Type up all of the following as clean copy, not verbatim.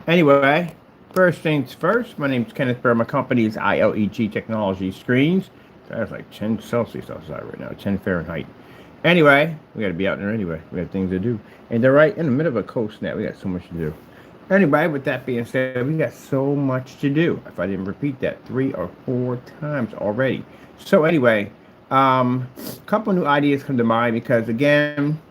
Anyway, first things first, my name's Kenneth Burr. My company is ILEG Technology Screens. So it's like 10 Celsius outside right now, 10 Fahrenheit. Anyway, we got to be out there anyway. We got things to do. And they're right in the middle of a cold snap. We got so much to do. Anyway, with that being said, we got so much to do. If I didn't repeat that 3 or 4 times already. So anyway, a couple new ideas come to mind because again,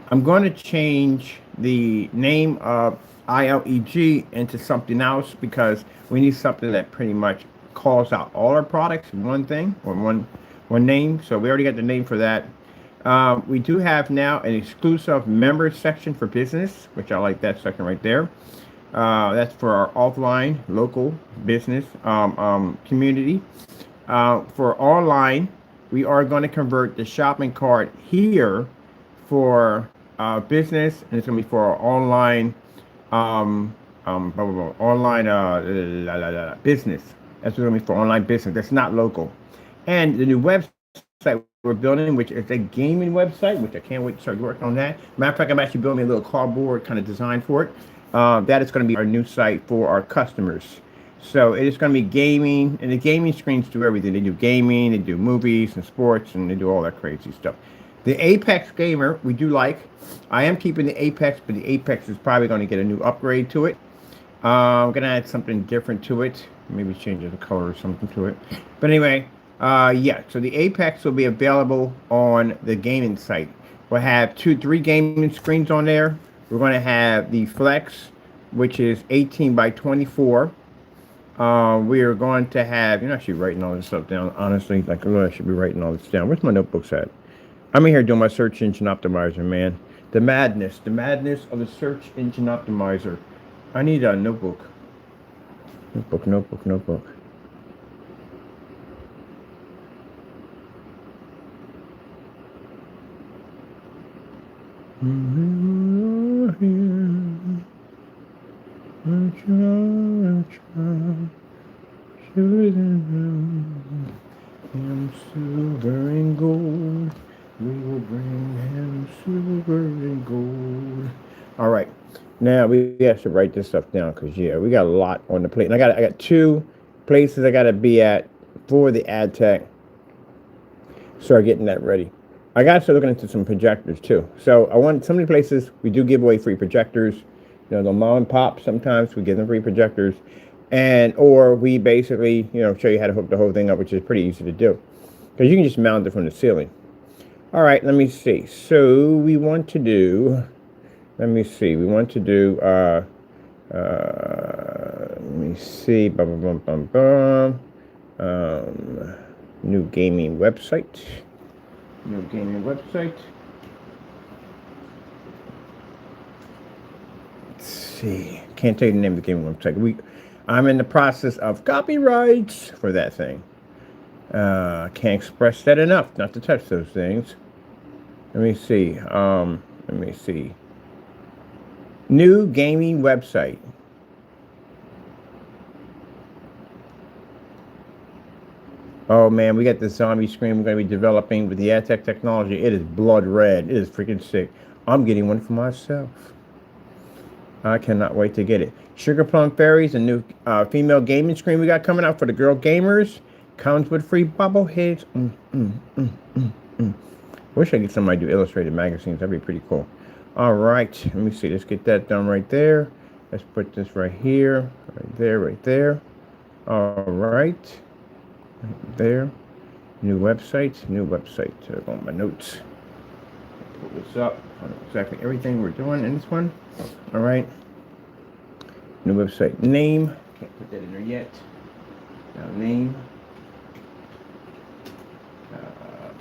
I'm going to change the name of ILEG into something else because we need something that pretty much calls out all our products in one thing or one name. So we already got the name for that. We do have now an exclusive members section for business, which I like that section right there. That's for our offline local business community. For online, we are going to convert the shopping cart here for business, and it's going to be for our online blah, blah, blah, online business. That's going to be for online business. That's not local. And the new website we're building, which is a gaming website, which I can't wait to start working on that. Matter of fact, I'm actually building a little cardboard kind of design for it. That is going to be our new site for our customers. So it is going to be gaming, and the gaming screens do everything. They do gaming, they do movies and sports, and they do all that crazy stuff. The Apex Gamer, we do like. I am keeping the Apex, but the Apex is probably going to get a new upgrade to it. I'm going to add something different to it. Maybe change the color or something to it. But anyway, yeah, so the Apex will be available on the gaming site. We'll have 3 gaming screens on there. We're going to have the Flex, which is 18 by 24. We are going to have, actually writing all this stuff down, honestly. Like, I should be writing all this down. Where's my notebooks at? I'm in here doing my search engine optimizer, man. The madness of the search engine optimizer. I need a notebook. Notebook. Him silver and gold. We will bring him silver and gold. All right. Now we have to write this stuff down because yeah, we got a lot on the plate. And I got 2 places I gotta be at for the ad tech. Start getting that ready. I got to start looking into some projectors too. So I want so many places we do give away free projectors. The mom and pop sometimes we give them free projectors, and or we basically show you how to hook the whole thing up, which is pretty easy to do because you can just mount it from the ceiling. All right, let me see. So we want to do. Let me see. We want to do. Let me see. New gaming website. New gaming website. Let's see. Can't tell you the name of the gaming website. I'm in the process of copyrights for that thing. Can't express that enough. Not to touch those things. Let me see. New gaming website. Oh man, we got the zombie screen we're going to be developing with the AdTech technology. It is blood red. It is freaking sick. I'm getting one for myself. I cannot wait to get it. Sugar Plum Fairies, a new female gaming screen we got coming out for the girl gamers. Comes with free bobbleheads. Wish I could somebody do illustrated magazines. That'd be pretty cool. All right, let me see. Let's get that done right there. Let's put this right here, right there. All right. There. New website. On my notes. Pull this up. I know exactly everything we're doing in this one. All right. New website name. Can't put that in there yet. Now name.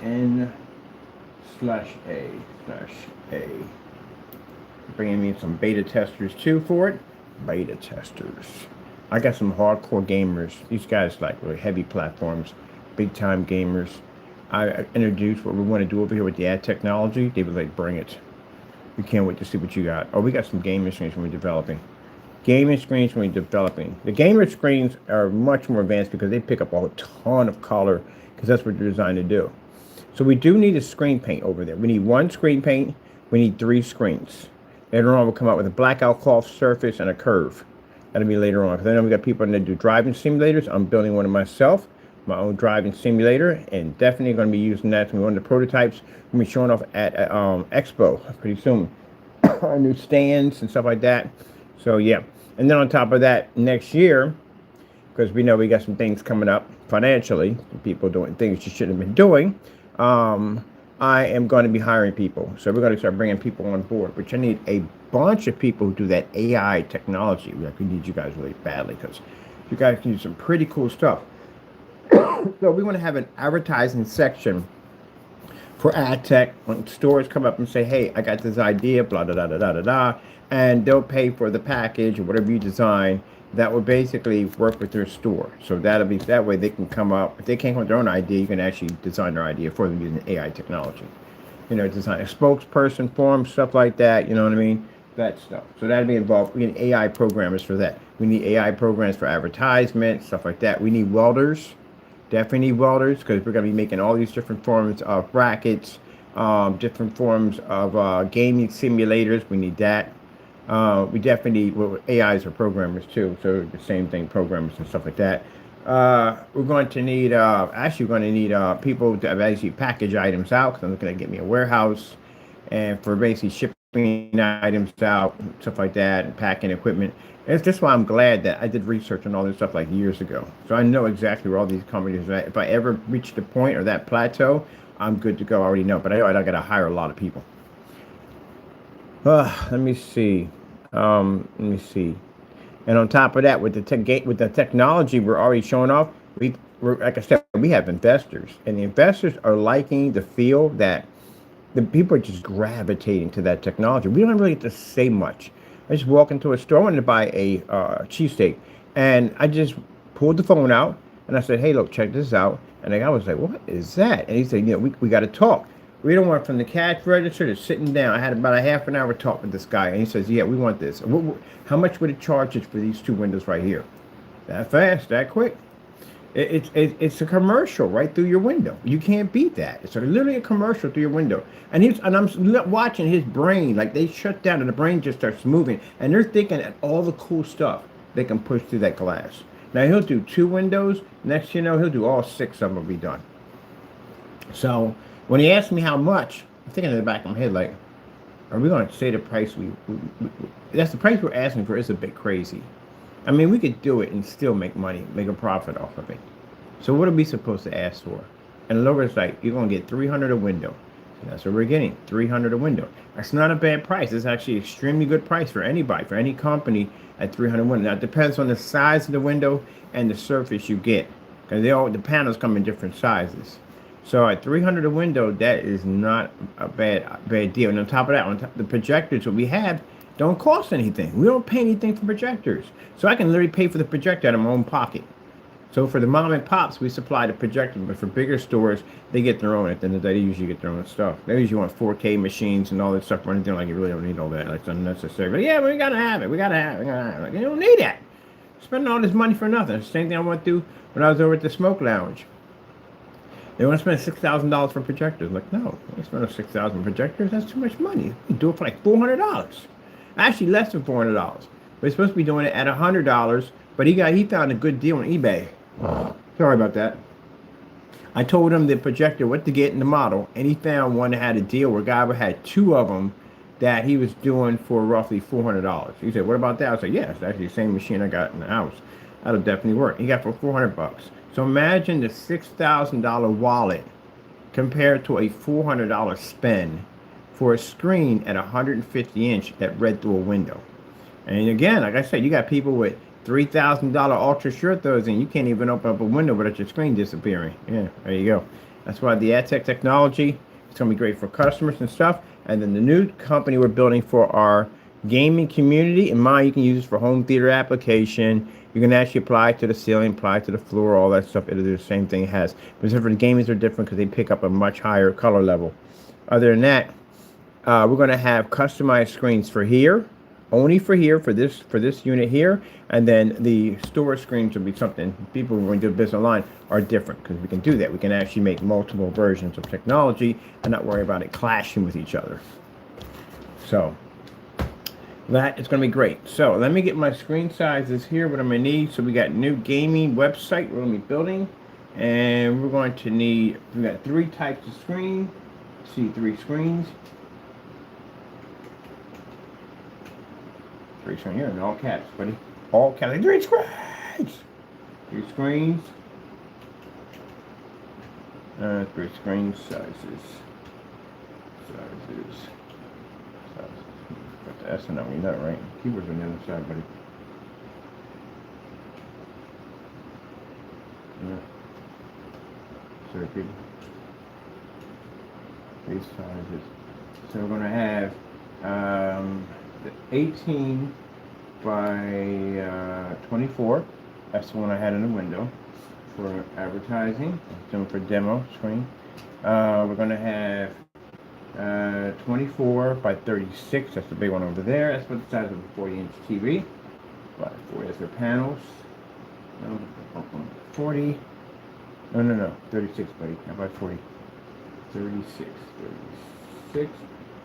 N/A. Bringing me some beta testers too for it. Beta testers. I got some hardcore gamers. These guys like really heavy platforms, big time gamers. I introduced what we want to do over here with the ad technology. They were like, bring it. We can't wait to see what you got. Oh, we got some gaming screens when we're developing. The gamer screens are much more advanced because they pick up a ton of color because that's what they're designed to do. So we do need a screen paint over there. We need 1 screen paint. We need 3 screens. Later on, we'll come out with a blackout cloth surface and a curve. That'll be later on. Because I know we got people that do driving simulators. I'm building one of myself, my own driving simulator, and definitely going to be using that to be one of the prototypes. We'll be showing off at Expo pretty soon. Our new stands and stuff like that. So yeah. And then on top of that, next year, because we know we got some things coming up financially, people doing things you shouldn't have been doing. I am going to be hiring people. So we're going to start bringing people on board, which I need a bunch of people who do that AI technology. We need you guys really badly because you guys can do some pretty cool stuff. So we want to have an advertising section for ad tech when stores come up and say, hey, I got this idea, blah, blah, blah, blah, blah, blah, and they'll pay for the package or whatever you design that will basically work with their store. So that'll be, that way they can come up, if they can't come with their own idea, you can actually design their idea for them using AI technology. You know, design a spokesperson for them, stuff like that, you know what I mean? That stuff. So that'll be involved. We need AI programmers for that. We need AI programs for advertisement, stuff like that. We need welders. Definitely need welders because we're going to be making all these different forms of brackets, different forms of gaming simulators. We need that. We definitely need, well, AIs are programmers too, so the same thing, programmers and stuff like that. We're going to need, actually we're going to need people to actually package items out because I'm looking at getting me a warehouse and for basically shipping items out, stuff like that, and packing equipment. It's just why I'm glad that I did research on all this stuff like years ago. So I know exactly where all these companies are at. If I ever reach the point or that plateau, I'm good to go. I already know, but I know I got to hire a lot of people. Let me see. Let me see. And on top of that, with the technology we're already showing off, we're, like I said, we have investors, and the investors are liking the feel that the people are just gravitating to that technology. We don't really get to say much. I just walk into a store. I wanted to buy a cheesesteak, and I just pulled the phone out, and I said, hey, look, check this out. And the guy was like, what is that? And he said, you know, we got to talk. We don't want from the cash register to sitting down. I had about a half an hour talk with this guy, and he says, yeah, we want this. How much would it charge us for these two windows right here? That fast, that quick. It's a commercial right through your window. You can't beat that. It's literally a commercial through your window. And I'm watching his brain, like they shut down and the brain just starts moving. And they're thinking at all the cool stuff they can push through that glass. Now he'll do 2 windows. Next you know, he'll do all 6 of them will be done. So when he asked me how much, I'm thinking in the back of my head, like, are we going to say the price that's the price we're asking for is a bit crazy. I mean, we could do it and still make money, make a profit off of it. So what are we supposed to ask for? And Laura's like, you're going to get $300 a window. So that's what we're getting, $300 a window. That's not a bad price. It's actually an extremely good price for anybody, for any company at $300 a window. Now, it depends on the size of the window and the surface you get. Because the panels come in different sizes. So at $300 a window, that is not a bad deal. And on top of that, the projectors that we have don't cost anything. We don't pay anything for projectors. So I can literally pay for the projector out of my own pocket. So for the mom and pops, we supply the projector, but for bigger stores, they get their own. At the end of the day, they usually get their own stuff. They usually want 4K machines and all that stuff running through. Like, you really don't need all that. Like, it's unnecessary. But yeah, we gotta have it. We gotta have it. Like, you don't need that. Spending all this money for nothing. It's the same thing I went through when I was over at the Smoke Lounge. They want to spend $6,000 for projectors. Like, no, we spend $6,000 for projectors. That's too much money. We do it for like $400. Actually, less than $400. We're supposed to be doing it at $100, but he found a good deal on eBay. Sorry about that. I told him the projector, what to get in the model, and he found one that had a deal where a guy had 2 of them that he was doing for roughly $400. He said, what about that? I was like, yeah, it's actually the same machine I got in the house. That'll definitely work. He got for $400. So imagine the $6,000 wallet compared to a $400 spend for a screen at 150 inch that read through a window. And again, like I said, you got people with $3,000 ultra short throws and you can't even open up a window without your screen disappearing. Yeah, there you go. That's why the AdTech technology is going to be great for customers and stuff. And then the new company we're building for our gaming community, in mind, you can use this for home theater application. You can actually apply it to the ceiling, apply it to the floor, all that stuff. It'll do the same thing it has. But for the gamers are different because they pick up a much higher color level. Other than that, we're going to have customized screens for here, only for here, for this unit here, and then the store screens will be something people who are going to do business online are different because we can do that. We can actually make multiple versions of technology and not worry about it clashing with each other. So That is going to be great. So let me get my screen sizes here, what I'm going to need. So we got new gaming website we're going to be building. And we're going to need, we got 3 types of screen. See 3 screens. 3 screens here in all caps, buddy. All caps. 3 screens! 3 screens. 3 screen sizes. Sizes. Got the S in that one, you know, right? Keyboards on the other side, buddy. Yeah. Sorry, people. These sizes. So we're going to have the 18 by 24. That's the one I had in the window for advertising. Doing for demo screen. We're going to have 24 by 36. That's the big one over there. That's what the size of a 40-inch TV. By 40. That's the panels. 40. No. 36, buddy. How about 40? 36.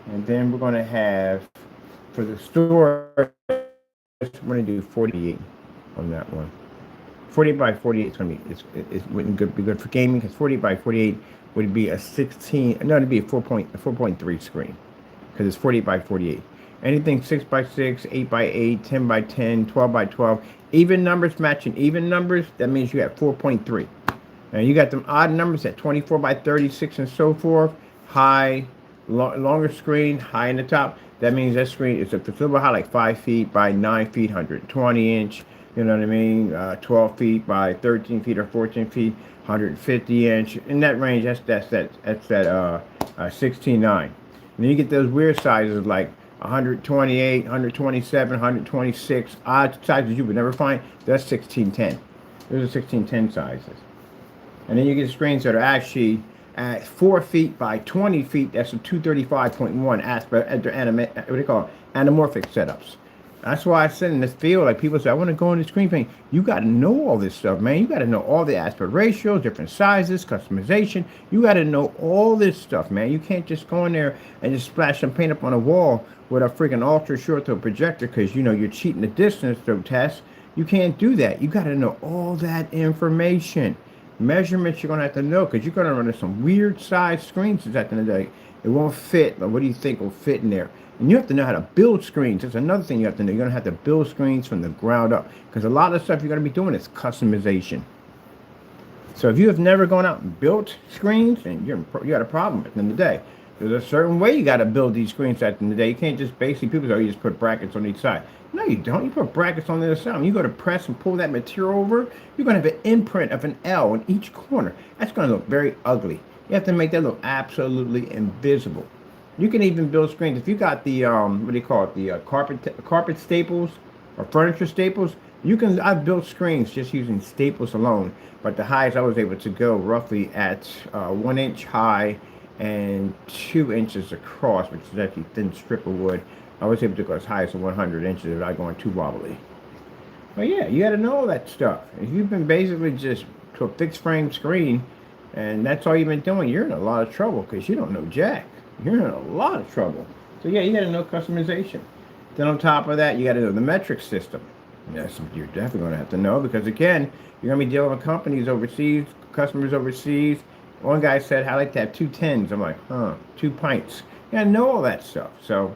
And then we're going to have, for the store, we're going to do 48 on that one. 48 by 48 is going to be, it wouldn't be good for gaming, because 48 by 48 would be a 16, no, it'd be a 4.3 screen, because it's 48 by 48. Anything 6 by 6, 8 by 8, 10 by 10, 12 by 12, even numbers matching even numbers, that means you have 4.3. Now you got them odd numbers at 24 by 36 and so forth, high, longer screen, high in the top. That means that screen is a considerable high, like 5 feet by 9 feet, 120 inch, you know what I mean? 12 feet by 13 feet or 14 feet, 150 inch. In that range, that's that 16.9. And then you get those weird sizes like 128, 127, 126, odd sizes you would never find. That's 1610. Those are 1610 sizes. And then you get screens that are actually at 4 feet by 20 feet. That's a 235.1 aspect. What do you call it? Anamorphic setups. That's why I said in this field, like people say, I want to go into screen painting. You got to know all this stuff, man. You got to know all the aspect ratios, different sizes, customization. You got to know all this stuff, man. You can't just go in there and just splash some paint up on a wall with a freaking ultra short throw projector because, you know, you're cheating the distance throw test. You can't do that. You got to know all that information. Measurements you're going to have to know, because you're going to run into some weird size screens at the end of the day. It won't fit, but what do you think will fit in there? And you have to know how to build screens. That's another thing you have to know. You're going to have to build screens from the ground up, because a lot of stuff you're going to be doing is customization. So if you have never gone out and built screens, then you got a problem at the end of the day. There's a certain way you got to build these screens at the end of the day. You can't just basically, people say, oh, you just put brackets on each side. No, you don't. You put brackets on the other side. When you go to press and pull that material over, you're going to have an imprint of an L in each corner. That's going to look very ugly. You have to make that look absolutely invisible. You can even build screens. If you got the, what do you call it, the carpet staples or furniture staples, I've built screens just using staples alone. But the highest I was able to go roughly at 1 inch high and 2 inches across, which is actually a thin strip of wood. I was able to go as high as 100 inches without going too wobbly. But yeah, you got to know all that stuff. If you've been basically just to a fixed frame screen and that's all you've been doing, you're in a lot of trouble because you don't know jack. You're in a lot of trouble. So yeah, you got to know customization. Then on top of that, you got to know the metric system. That's something you're definitely going to have to know, because again, you're going to be dealing with companies overseas, customers overseas. One guy said, I like to have 2 tens. I'm like, 2 pints. You got to know all that stuff. So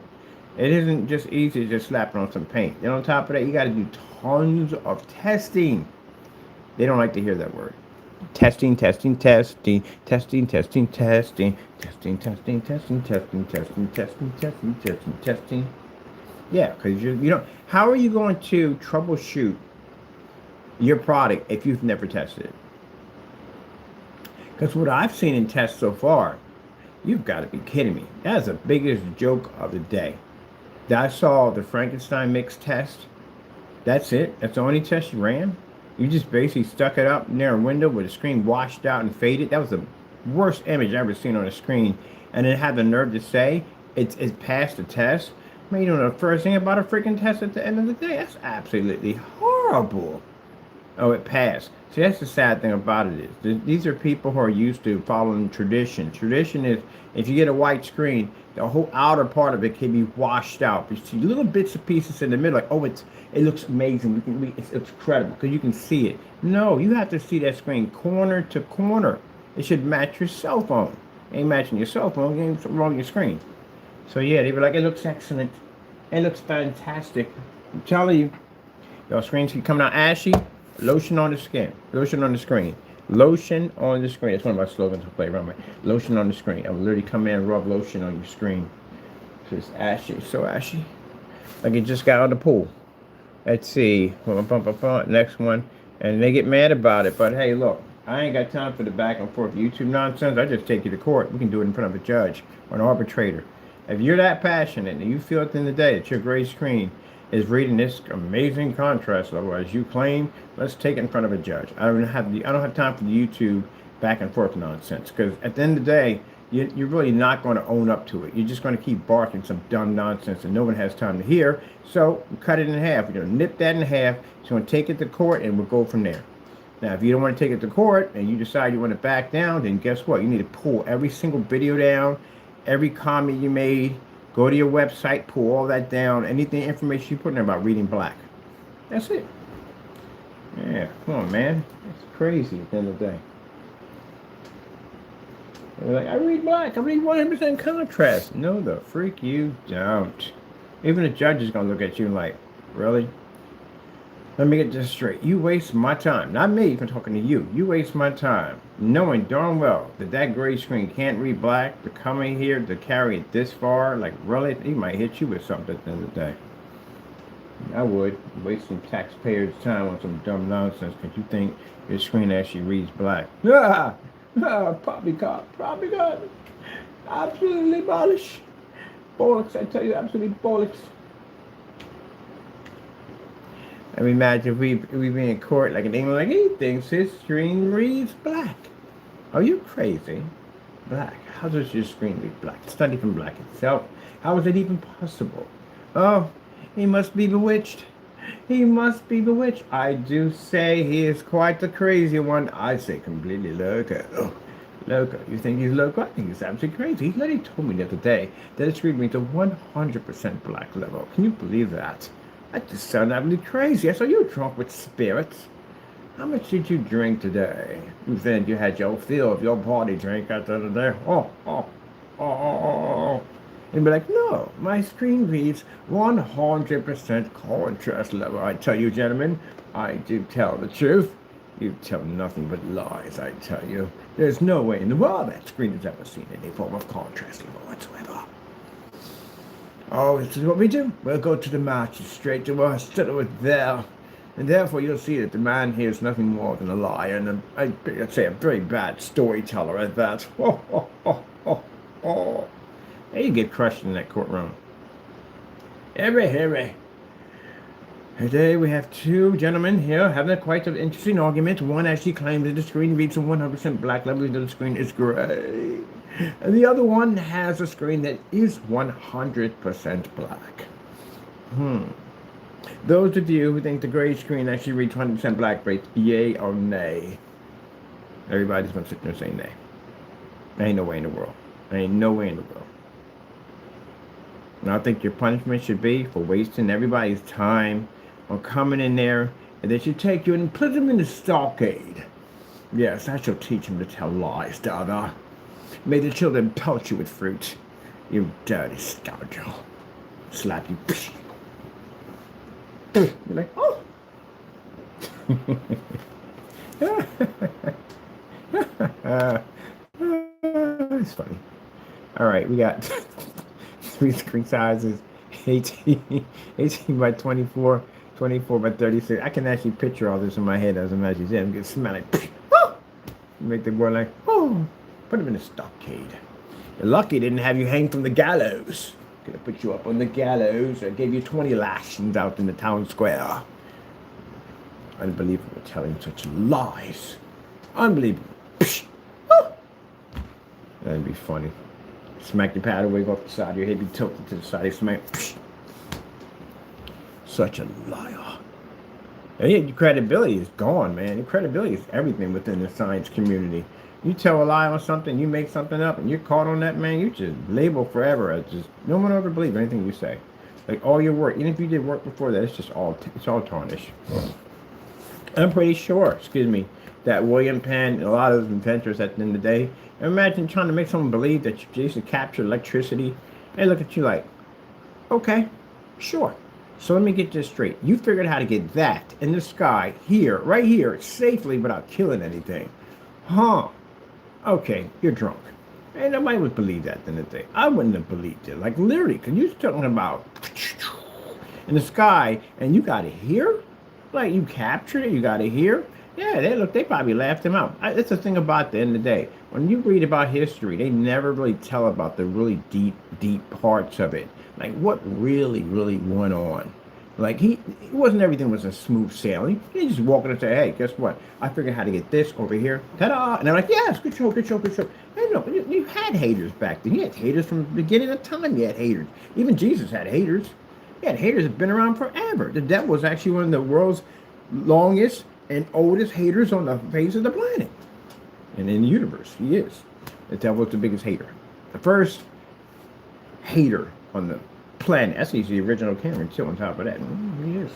it isn't just easy to just slap it on some paint. Then on top of that, you got to do tons of testing. They don't like to hear that word. Testing. Yeah, because you know, how are you going to troubleshoot your product if you've never tested it? Because what I've seen in tests so far, you've got to be kidding me. That's the biggest joke of the day. I saw the Frankenstein mix test. That's it. That's the only test you ran. You just basically stuck it up near a window with the screen washed out and faded. That was the worst image I've ever seen on a screen. And then had the nerve to say it's passed the test. Man, you don't know the first thing about a freaking test at the end of the day. That's absolutely horrible. Oh, it passed. See, that's the sad thing about it is these are people who are used to following tradition. Tradition is if you get a white screen, the whole outer part of it can be washed out. You see little bits and pieces in the middle, like it looks amazing. It's incredible because you can see it. No, you have to see that screen corner to corner. It should match your cell phone. It ain't matching your cell phone. It ain't something wrong with your screen. So yeah, they were like, it looks excellent. It looks fantastic. I'm telling you. Your screens keep coming out ashy. Lotion on the skin. Lotion on the screen. Lotion on the screen. That's one of my slogans to play around with. Lotion on the screen. I will literally come in and rub lotion on your screen. It's ashy. So ashy. Like it just got out of the pool. Let's see. Next one. And they get mad about it. But hey, look. I ain't got time for the back and forth YouTube nonsense. I just take you to court. We can do it in front of a judge or an arbitrator. If you're that passionate and you feel at the end of the day that your gray screen is reading this amazing contrast level as you claim, let's take it in front of a judge. I don't have time for the YouTube back and forth nonsense, because at the end of the day, you're really not going to own up to it. You're just going to keep barking some dumb nonsense and no one has time to hear. So cut it in half. We're going to nip that in half. So we're going to take it to court and we'll go from there. Now, if you don't want to take it to court and you decide you want to back down, then guess what? You need to pull every single video down, every comment you made, go to your website, pull all that down, anything, information you put in there about reading black. That's it. Yeah, come on, man. It's crazy at the end of the day. They're like, I read black. I read 100% contrast. No, the freak you don't. Even the judge is going to look at you like, really? Let me get this straight. You waste my time. Not me, I'm talking to you. You waste my time knowing darn well that that gray screen can't read black, to come in here to carry it this far. Like, really? He might hit you with something at the end of the day. I would. Wasting taxpayers' time on some dumb nonsense because you think your screen actually reads black. Poppycock. Absolutely bollocks. Bollocks, I tell you, absolutely bollocks. I mean, imagine if we be in court like in England, like he thinks his screen reads black. Are you crazy? Black. How does your screen read black? It's not even black itself. How is it even possible? Oh, he must be bewitched. He must be bewitched. I do say he is quite the crazy one. I say completely loco. Oh, loco. You think he's loco? I think he's absolutely crazy. He literally told me the other day that his screen reads a 100% black level. Can you believe that? That just sounded absolutely crazy. I saw you drunk with spirits. How much did you drink today? You said you had your fill of your party drink out the other day. And be like, no, my screen reads 100% contrast level. I tell you, gentlemen, I do tell the truth. You tell nothing but lies, I tell you. There's no way in the world that screen has ever seen any form of contrast level whatsoever. Oh, this is what we do. We'll go to the magistrate to us, settle it there. And therefore you'll see that the man here is nothing more than a liar and I'd say a very bad storyteller at that. And you get crushed in that courtroom. Harry. Today we have two gentlemen here having quite an interesting argument. One actually claims that the screen reads a 100% black level, the screen is gray. And the other one has a screen that is 100% black. Those of you who think the gray screen actually reads 100% black, rate yay or nay. Everybody's going to sit there and say nay. There ain't no way in the world. There ain't no way in the world. And I think your punishment should be for wasting everybody's time on coming in there, and they should take you and put them in the stockade. Yes, I shall teach them to tell lies, Dada. May the children pelt you with fruit. You dirty scoundrel. Slap you. You're like, oh. It's funny. All right, we got three screen sizes, 18 by 24, 24 by 36. I can actually picture all this in my head as I'm actually saying. I'm going to smell it. Oh! Make the boy like, oh. Put him in a stockade. You're lucky didn't have you hang from the gallows. Could have put you up on the gallows or gave you 20 lashings out in the town square. Unbelievable, telling such lies. Unbelievable. Oh. That'd be funny. Smack your paddle wig off the side of your head, be tilted to the side, smack. Such a liar. And yeah, your credibility is gone, man. Your credibility is everything within the science community. You tell a lie on something, you make something up, and you're caught on that, man. You just label forever as just no one will ever believe anything you say. Like all your work, even if you did work before that, it's all tarnished. I'm pretty sure, excuse me, that William Penn and a lot of those inventors at the end of the day, imagine trying to make someone believe that you used to capture electricity. They look at you like, okay, sure. So let me get this straight. You figured out how to get that in the sky here, right here, safely without killing anything. Huh. Okay, you're drunk. And nobody would believe that in the day. I wouldn't have believed it. Like literally, because you're talking about in the sky and you got it here? Like you captured it, you got it here? Yeah, they probably laughed him out. That's the thing about the end of the day. When you read about history, they never really tell about the really deep parts of it. Like what really went on. Like it wasn't everything was a smooth sailing. He just walked in and say, hey, guess what? I figured how to get this over here. Ta-da! And they're like, yes, good show. Hey, no, you had haters back then. You had haters from the beginning of time. You had haters. Even Jesus had haters. He had haters that have been around forever. The devil was actually one of the world's longest and oldest haters on the face of the planet. And in the universe, he is. The devil was the biggest hater. The first hater on the planet. That's the original Cameron, too, on top of that. He is.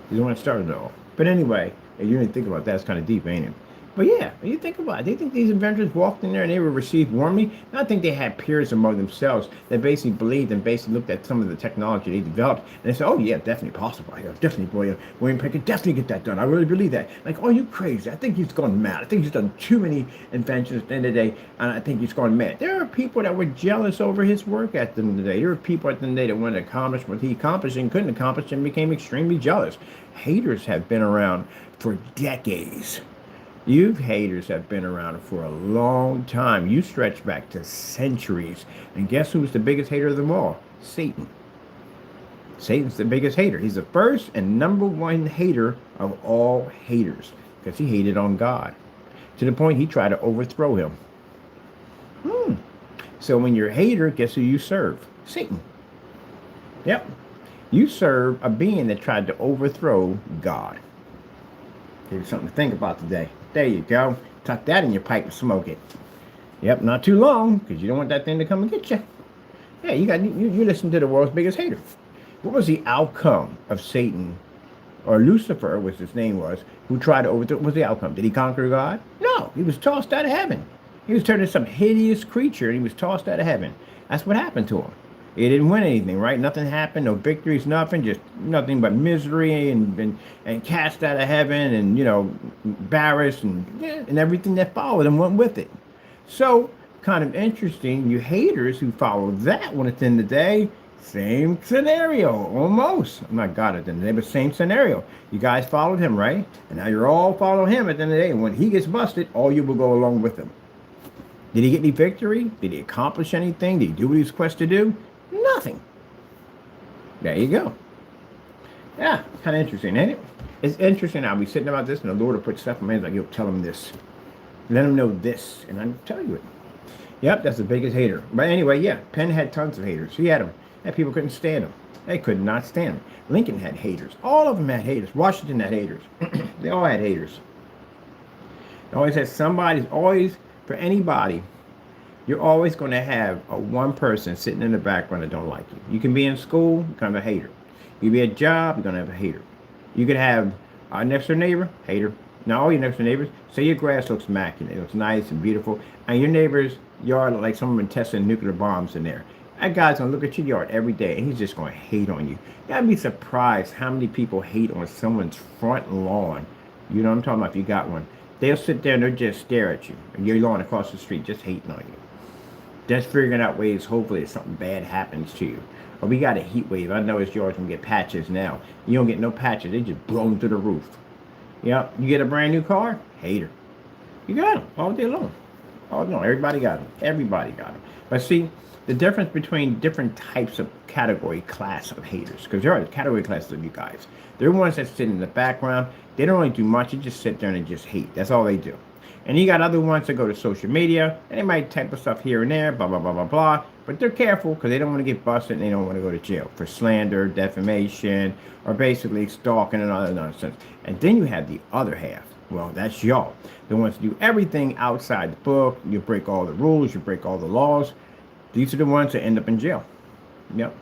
He's the one that started it all. But anyway, you didn't think about that. It's kind of deep, ain't it? But yeah, you think about it. Do you think these inventors walked in there and they were received warmly? I think they had peers among themselves that basically believed and basically looked at some of the technology they developed and they said, oh yeah, definitely possible. Yeah, definitely, boy, William Penn could definitely get that done. I really believe that. Like, oh, you crazy. I think he's gone mad. I think he's done too many inventions at the end of the day, and I think he's gone mad. There are people that were jealous over his work at the end of the day. There were people at the end of the day that wanted to accomplish what he accomplished and couldn't accomplish and became extremely jealous. Haters have been around for decades. You haters have been around for a long time. You stretch back to centuries. And guess who's the biggest hater of them all? Satan. Satan's the biggest hater. He's the first and number one hater of all haters because he hated on God to the point he tried to overthrow him. So when you're a hater, guess who you serve? Satan. Yep. You serve a being that tried to overthrow God. Here's something to think about today. There you go. Tuck that in your pipe and smoke it. Yep, not too long, because you don't want that thing to come and get you. Yeah, you listen to the world's biggest hater. What was the outcome of Satan, or Lucifer, which his name was, who tried to overthrow? What was the outcome? Did he conquer God? No, he was tossed out of heaven. He was turned into some hideous creature, and he was tossed out of heaven. That's what happened to him. He didn't win anything, right? Nothing happened, no victories, nothing, just nothing but misery and cast out of heaven and, embarrassed and everything that followed him went with it. So, kind of interesting, you haters who follow that one at the end of the day, same scenario, almost. I'm not God at the end of the day, but same scenario. You guys followed him, right? And now you're all following him at the end of the day. And when he gets busted, all you will go along with him. Did he get any victory? Did he accomplish anything? Did he do what he was supposed to do? Nothing. There you go. Yeah, kind of interesting, ain't it? It's interesting. I'll be sitting about this, and the Lord will put stuff in my hands like, yo, tell him this. Let him know this, and I'll tell you it. Yep, that's the biggest hater. But anyway, yeah, Penn had tons of haters. He had them. And people couldn't stand him. They could not stand him. Lincoln had haters. All of them had haters. Washington had haters. They all had haters. They always had somebody, always, for anybody, you're always going to have a one person sitting in the background that don't like you. You can be in school, you can have a hater. You can be at a job, you're going to have a hater. You could have a next door neighbor, hater. Now all your next door neighbors, say your grass looks immaculate, it looks nice and beautiful, and your neighbor's yard looks like someone been testing nuclear bombs in there. That guy's going to look at your yard every day, and he's just going to hate on you. You got to be surprised how many people hate on someone's front lawn. You know what I'm talking about if you got one. They'll sit there and they'll just stare at you. And your lawn across the street just hating on you. Just figuring out ways, hopefully, if something bad happens to you. But we got a heat wave. I know it's yours. We get patches now. You don't get no patches. They just blown through the roof. Yep. You get a brand new car? Hater. You got them all day long. Oh, no. Everybody got them. Everybody got them. But see, the difference between different types of class of haters, because there are category classes of you guys. They're ones that sit in the background. They don't really do much. They just sit there and they just hate. That's all they do. And you got other ones that go to social media, and they might type of stuff here and there, blah, blah, blah, blah, blah. But they're careful because they don't want to get busted and they don't want to go to jail for slander, defamation, or basically stalking and other nonsense. And then you have the other half. Well, that's y'all. The ones that do everything outside the book. You break all the rules, you break all the laws. These are the ones that end up in jail. Yep.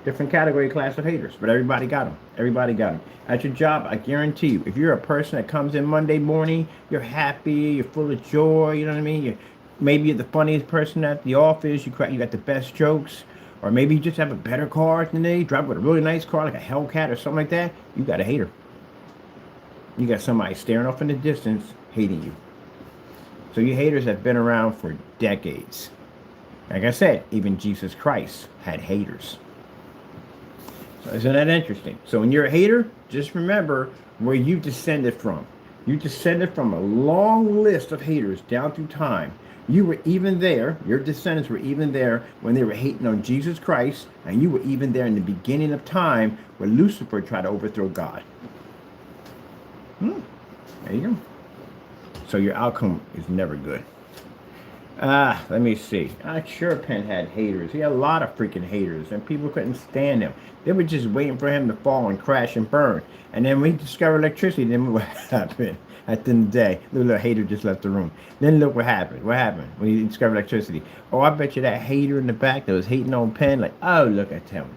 Different category class of haters, but everybody got them. Everybody got them. At your job, I guarantee you, if you're a person that comes in Monday morning, you're happy, you're full of joy, you know what I mean? Maybe you're the funniest person at the office, you got the best jokes, or maybe you just have a better car than they drive with a really nice car like a Hellcat or something like that. You got a hater. You got somebody staring off in the distance hating you. So you haters have been around for decades. Like I said, even Jesus Christ had haters. So isn't that interesting? So when you're a hater, just remember where you descended from. You descended from a long list of haters down through time. You were even there, your descendants were even there when they were hating on Jesus Christ, and you were even there in the beginning of time when Lucifer tried to overthrow God. There you go. So your outcome is never good. Let me see. Sure Penn had haters. He had a lot of freaking haters, and people couldn't stand him. They were just waiting for him to fall and crash and burn. And then when he discovered electricity, then what happened? At the end of the day, the little hater just left the room. Then look what happened. What happened when he discovered electricity? Oh, I bet you that hater in the back that was hating on Penn, like, oh, look at him.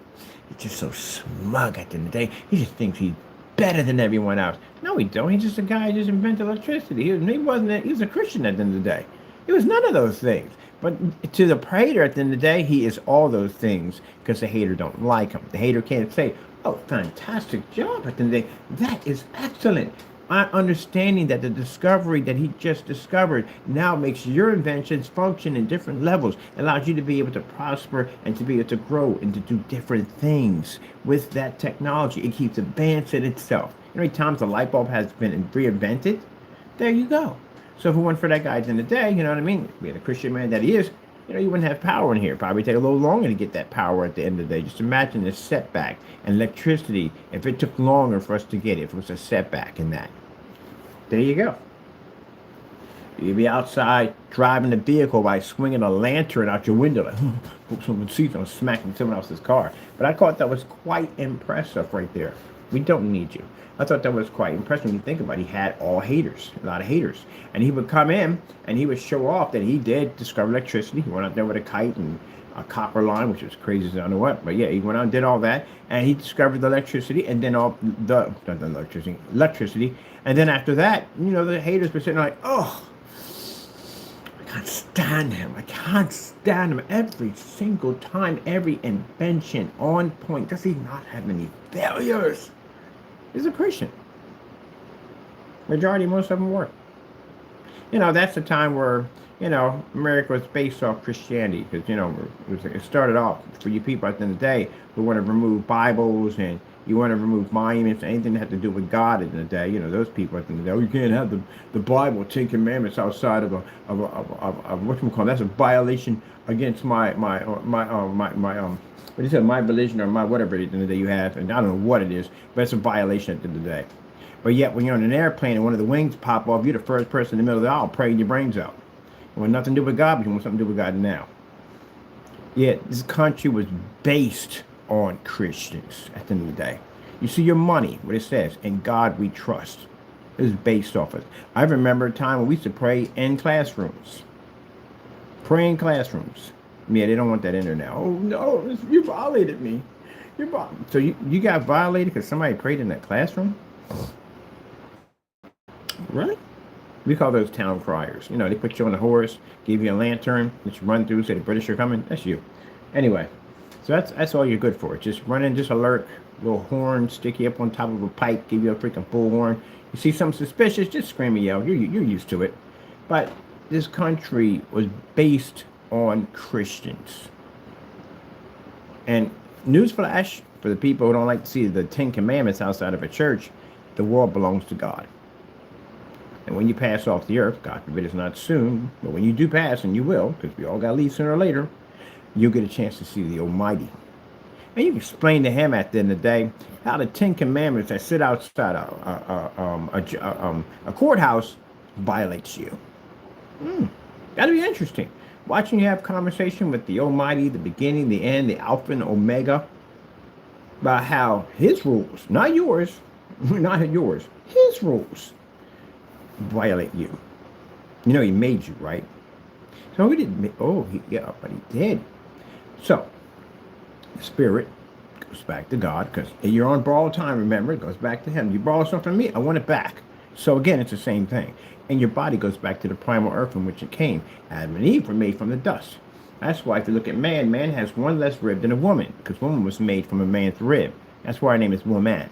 He's just so smug at the end of the day. He just thinks he's better than everyone else. No, he don't. He's just a guy who just invented electricity. He was a Christian at the end of the day. He was none of those things. But to the hater at the end of the day, he is all those things because the hater don't like him. The hater can't say, oh, fantastic job at the end of the day. That is excellent. Understanding that the discovery that he just discovered now makes your inventions function in different levels, allows you to be able to prosper and to be able to grow and to do different things with that technology. It keeps advancing itself. You know how many times the light bulb has been reinvented? There you go. So if it weren't for that guy in the day, you know what I mean? Being a Christian man that he is, you know, you wouldn't have power in here. Probably take a little longer to get that power at the end of the day. Just imagine the setback and electricity. If it took longer for us to get it, if it was a setback in that. There you go. You'd be outside driving the vehicle by swinging a lantern out your window, like, hope someone sees them smacking someone else's car. But I thought that was quite impressive right there. We don't need you. I thought that was quite impressive when you think about it. He had all haters, a lot of haters. And he would come in and he would show off that he did discover electricity. He went out there with a kite and a copper line, which was crazy as I don't know what. But yeah, he went out and did all that. And he discovered the electricity and then electricity. And then after that, you know, the haters were sitting like, oh, I can't stand him. I can't stand him. Every single time, every invention on point. Does he not have any failures? He's a Christian. Majority, most of them were. You know, that's the time where, you know, America was based off Christianity. Because, you know, it started off for you people at the end of the day who want to remove Bibles and you want to remove monuments, anything that had to do with God at the end of the day. You know, those people at the end of the day, oh, you can't have the Bible, 10 Commandments outside of what you call that's a violation against my what is it, my religion or my whatever it is that you have, and I don't know what it is, but it's a violation at the end of the day. But yet, when you're on an airplane and one of the wings pop off, you're the first person in the middle of the aisle praying your brains out. You want nothing to do with God, but you want something to do with God now. Yet, this country was based on Christians at the end of the day. You see your money, what it says, in God we trust. It is based off of it. I remember a time when we used to pray in classrooms. Pray in classrooms. Yeah, they don't want that in there now. Oh, no, you violated me. So you got violated because somebody prayed in that classroom? Really? We call those town criers. You know, they put you on a horse, give you a lantern, let you run through, say the British are coming. That's you. Anyway, so that's all you're good for. Just run in, just alert, little horn, stick you up on top of a pipe, give you a freaking bullhorn. You see something suspicious, just scream and yell. You're used to it. But this country was based on Christians. And newsflash, for the people who don't like to see the 10 Commandments outside of a church, the world belongs to God. And when you pass off the earth, God forbid it's not soon, but when you do pass, and you will, because we all got to leave sooner or later, you'll get a chance to see the Almighty. And you can explain to him at the end of the day how the 10 Commandments that sit outside a courthouse violates you. That'd be interesting. Watching you have conversation with the Almighty, the beginning, the end, the Alpha and Omega, about how His rules, not yours, not yours, His rules violate you. You know He made you, right? So He didn't. Yeah, but He did. So, Spirit goes back to God because you're on borrowed time. Remember, it goes back to Him. You borrow something from me, I want it back. So again, it's the same thing. And your body goes back to the primal earth from which it came. Adam and Eve were made from the dust. That's why if you look at man, man has one less rib than a woman, because woman was made from a man's rib. That's why our name is woman.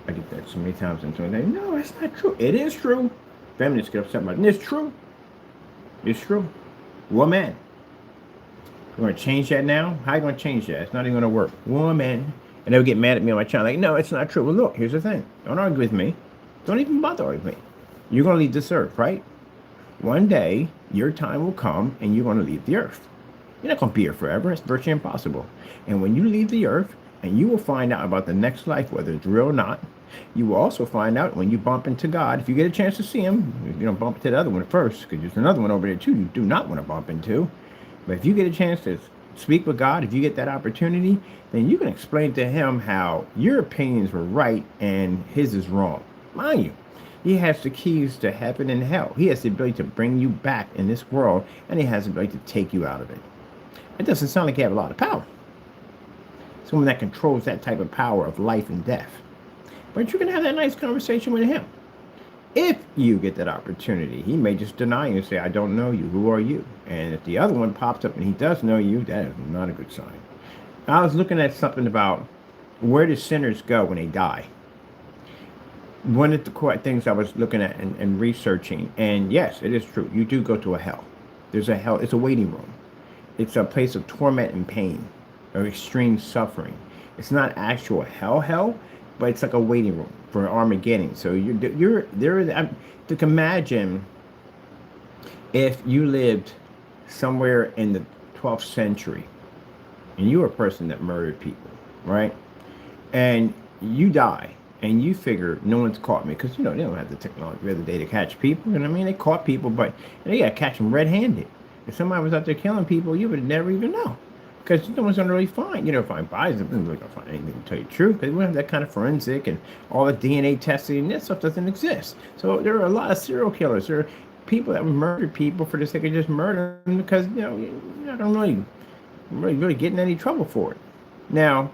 I get that so many times and so they no, that's not true. It is true. Feminists get upset about it. It's true. It's true. Woman. You want to change that now? How are you going to change that? It's not even going to work. Woman. And they'll get mad at me on my channel. Like, no, it's not true. Well, look, here's the thing. Don't argue with me. Don't even bother with me. You're going to leave this earth, right? One day, your time will come and you're going to leave the earth. You're not going to be here forever. It's virtually impossible. And when you leave the earth, and you will find out about the next life, whether it's real or not, you will also find out when you bump into God, if you get a chance to see Him, you don't bump into the other one first, because there's another one over there too you do not want to bump into. But if you get a chance to speak with God, if you get that opportunity, then you can explain to Him how your opinions were right and His is wrong. Mind you, He has the keys to heaven and hell. He has the ability to bring you back in this world, and He has the ability to take you out of it. It doesn't sound like you have a lot of power. Someone that controls that type of power of life and death. But you can have that nice conversation with Him. If you get that opportunity, He may just deny you and say, I don't know you. Who are you? And if the other one pops up and He does know you, that is not a good sign. I was looking at something about where do sinners go when they die. One of the things I was looking at and researching, and yes, it is true. You do go to a hell. There's a hell. It's a waiting room. It's a place of torment and pain, of extreme suffering. It's not actual hell, but it's like a waiting room for Armageddon. So you're there. To imagine if you lived somewhere in the 12th century and you were a person that murdered people, right? And you die and you figure no one's caught me because, they don't have the technology the other day to catch people. You know what I mean? They caught people, but they got to catch them red-handed. If somebody was out there killing people, you would never even know. Because no one's going to really find, find bodies. They're not really going to find anything to tell you the truth. Because we don't have that kind of forensic and all the DNA testing and that stuff doesn't exist. So there are a lot of serial killers. There are people that murder people for the sake of just murdering because, I don't really get in any trouble for it. Now,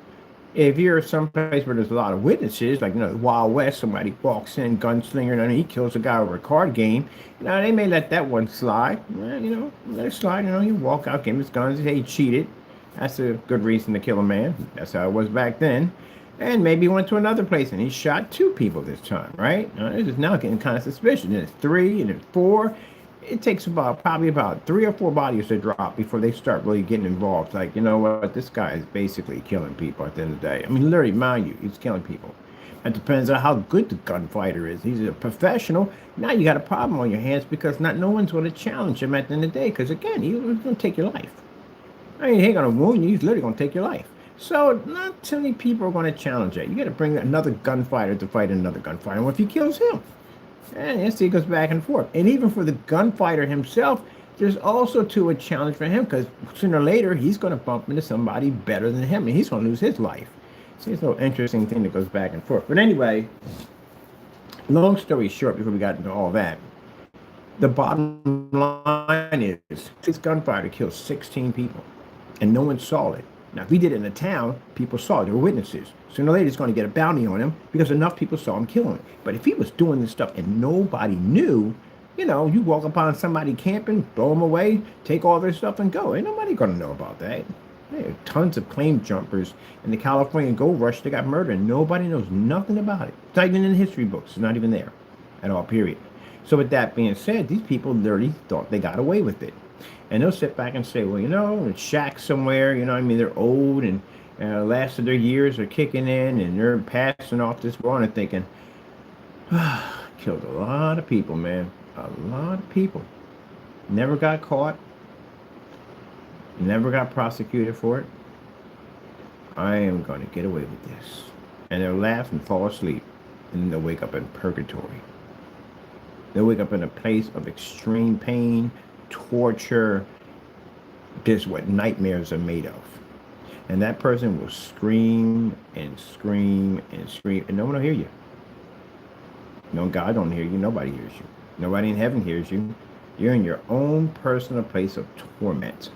if you're someplace where there's a lot of witnesses, like, Wild West, somebody walks in, gunslinger, and he kills a guy over a card game, they may let that one slide. Let it slide. You walk out, give him his guns, say he cheated. That's a good reason to kill a man. That's how it was back then. And maybe he went to another place and he shot 2 people this time, right? It is now getting kind of suspicious. And it's 3 and it's 4. It takes probably about 3 or 4 bodies to drop before they start really getting involved. Like, you know what? This guy is basically killing people at the end of the day. I mean, literally, mind you, he's killing people. It depends on how good the gunfighter is. He's a professional. Now you got a problem on your hands because no one's going to challenge him at the end of the day. Because, again, he's going to take your life. He ain't going to wound you. He's literally going to take your life. So not too many people are going to challenge it. You got to bring another gunfighter to fight another gunfighter. What if he kills him? And yes, he goes back and forth. And even for the gunfighter himself, there's also a challenge for him because sooner or later, he's going to bump into somebody better than him. And he's going to lose his life. See, it's a little interesting thing that goes back and forth. But anyway, long story short, before we got into all that, the bottom line is this gunfighter killed 16 people. And no one saw it. Now, if he did it in a town, people saw it. There were witnesses. Sooner or later, he's going to get a bounty on him because enough people saw him killing him. But if he was doing this stuff and nobody knew, you walk upon somebody camping, throw them away, take all their stuff and go. Ain't nobody going to know about that. There are tons of claim jumpers in the California gold rush that got murdered and nobody knows nothing about it. It's not even in the history books. It's not even there at all, period. So with that being said, these people literally thought they got away with it. And they'll sit back and say, well, it's shacks somewhere, they're old and last of their years are kicking in and they're passing off this world and thinking, killed a lot of people, man. A lot of people. Never got caught. Never got prosecuted for it. I am going to get away with this. And they'll laugh and fall asleep. And then they'll wake up in purgatory. They'll wake up in a place of extreme pain, torture. This is what nightmares are made of. And that person will scream and scream and scream, and no one will hear you. No, God don't hear you. Nobody hears you. Nobody in heaven hears you. You're in your own personal place of torment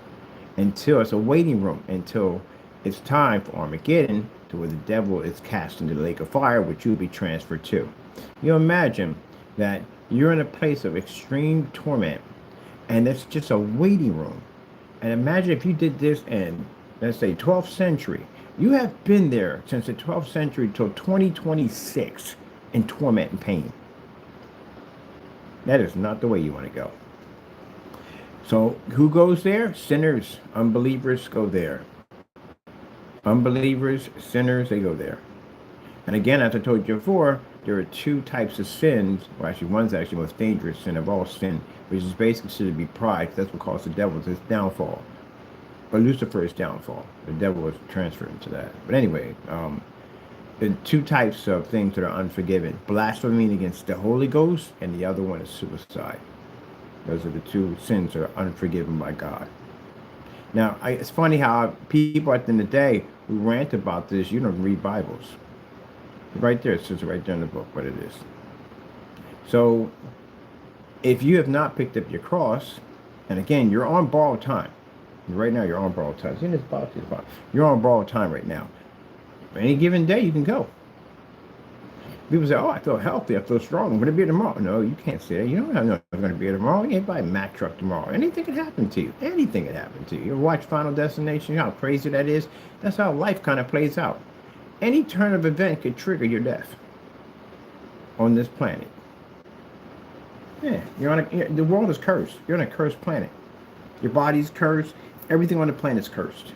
until it's a waiting room until it's time for Armageddon, to where the devil is cast into the lake of fire, which you'll be transferred to. You imagine that you're in a place of extreme torment, and it's just a waiting room. And imagine if you did this in, let's say, 12th century. You have been there since the 12th century till 2026 in torment and pain. That is not the way you want to go. So who goes there? Sinners, unbelievers go there. Unbelievers, sinners, they go there. And again, as I told you before, there are two types of sins. Well, actually, one's actually the most dangerous sin of all sin, which is basically considered to be pride. That's what causes the devil's downfall. Or Lucifer's downfall. The devil was transferred into that. But anyway, the two types of things that are unforgiven: blasphemy against the Holy Ghost, and the other one is suicide. Those are the two sins that are unforgiven by God. Now, it's funny how people at the end of the day who rant about this, you don't read Bibles. Right there, it says right there in the book what it is. So, if you have not picked up your cross, and again, you're on borrowed time. Right now, you're on borrowed time. See this box? You're on borrowed time right now. Any given day, you can go. People say, oh, I feel healthy, I feel strong. I'm going to be here tomorrow. No, you can't say that. You don't know I'm going to be here tomorrow. You can't buy a Mack truck tomorrow. Anything can happen to you. Anything can happen to you. You ever watch Final Destination? You know how crazy that is? That's how life kind of plays out. Any turn of event could trigger your death on this planet. Yeah, the world is cursed. You're on a cursed planet. Your body's cursed. Everything on the planet's cursed.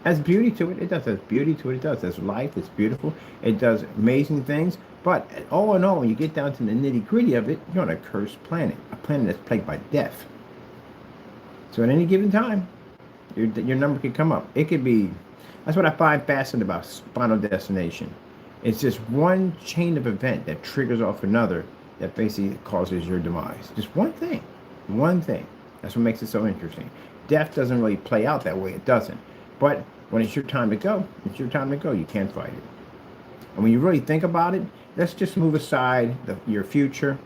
Has beauty to it. It does. Has beauty to it. It does. There's life. It's beautiful. It does amazing things. But all in all, when you get down to the nitty gritty of it, you're on a cursed planet. A planet that's plagued by death. So at any given time, your number could come up. It could be. That's what I find fascinating about Final Destination. It's just one chain of event that triggers off another that basically causes your demise. Just one thing. One thing. That's what makes it so interesting. Death doesn't really play out that way. It doesn't. But when it's your time to go, it's your time to go. You can't fight it. And when you really think about it, let's just move aside your future.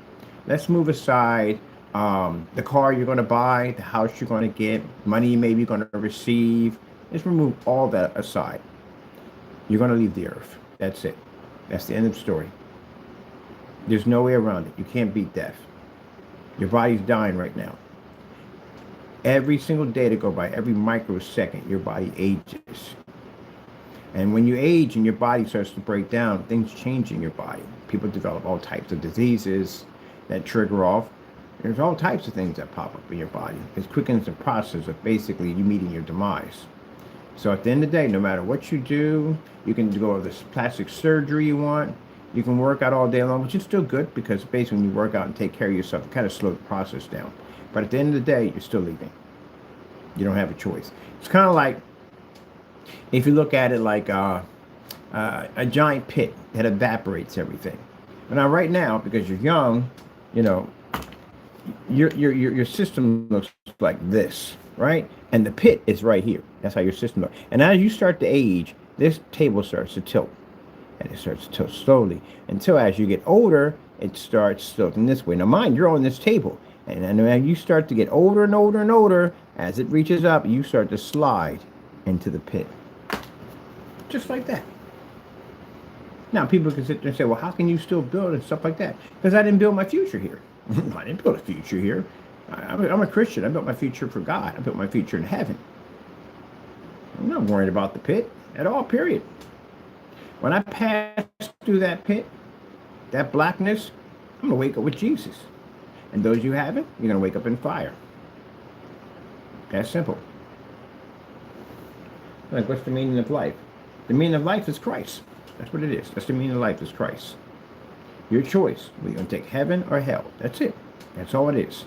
Let's move aside the car you're going to buy, the house you're going to get, money you maybe going to receive. Let's remove all that aside. You're going to leave the earth. That's it. That's the end of the story. There's no way around it. You can't beat death. Your body's dying right now. Every single day to go by, every microsecond, your body ages. And when you age and your body starts to break down, things change in your body. People develop all types of diseases that trigger off. There's all types of things that pop up in your body. It quickens the process of basically you meeting your demise. So at the end of the day, no matter what you do, you can go to this plastic surgery you want. You can work out all day long, which is still good because basically when you work out and take care of yourself, it kind of slows the process down. But at the end of the day, you're still leaving. You don't have a choice. It's kind of like, if you look at it like a giant pit that evaporates everything. And now right now, because you're young, you know, your system looks like this, right? And the pit is right here. That's how your system looks. And as you start to age, this table starts to tilt. And it starts to tilt slowly until as you get older, it starts tilting this way. Now mind, you're on this table. And then you start to get older and older and older, as it reaches up, you start to slide into the pit. Just like that. Now, people can sit there and say, well, how can you still build and stuff like that? Because I didn't build my future here. I didn't build a future here. I'm a Christian. I built my future for God. I built my future in heaven. I'm not worried about the pit at all, period. When I pass through that pit, that blackness, I'm going to wake up with Jesus. And those you haven't, you're going to wake up in fire. That's simple. Like, what's the meaning of life? The meaning of life is Christ. That's what it is. That's the meaning of life is Christ. Your choice. We're going to take heaven or hell. That's it. That's all it is.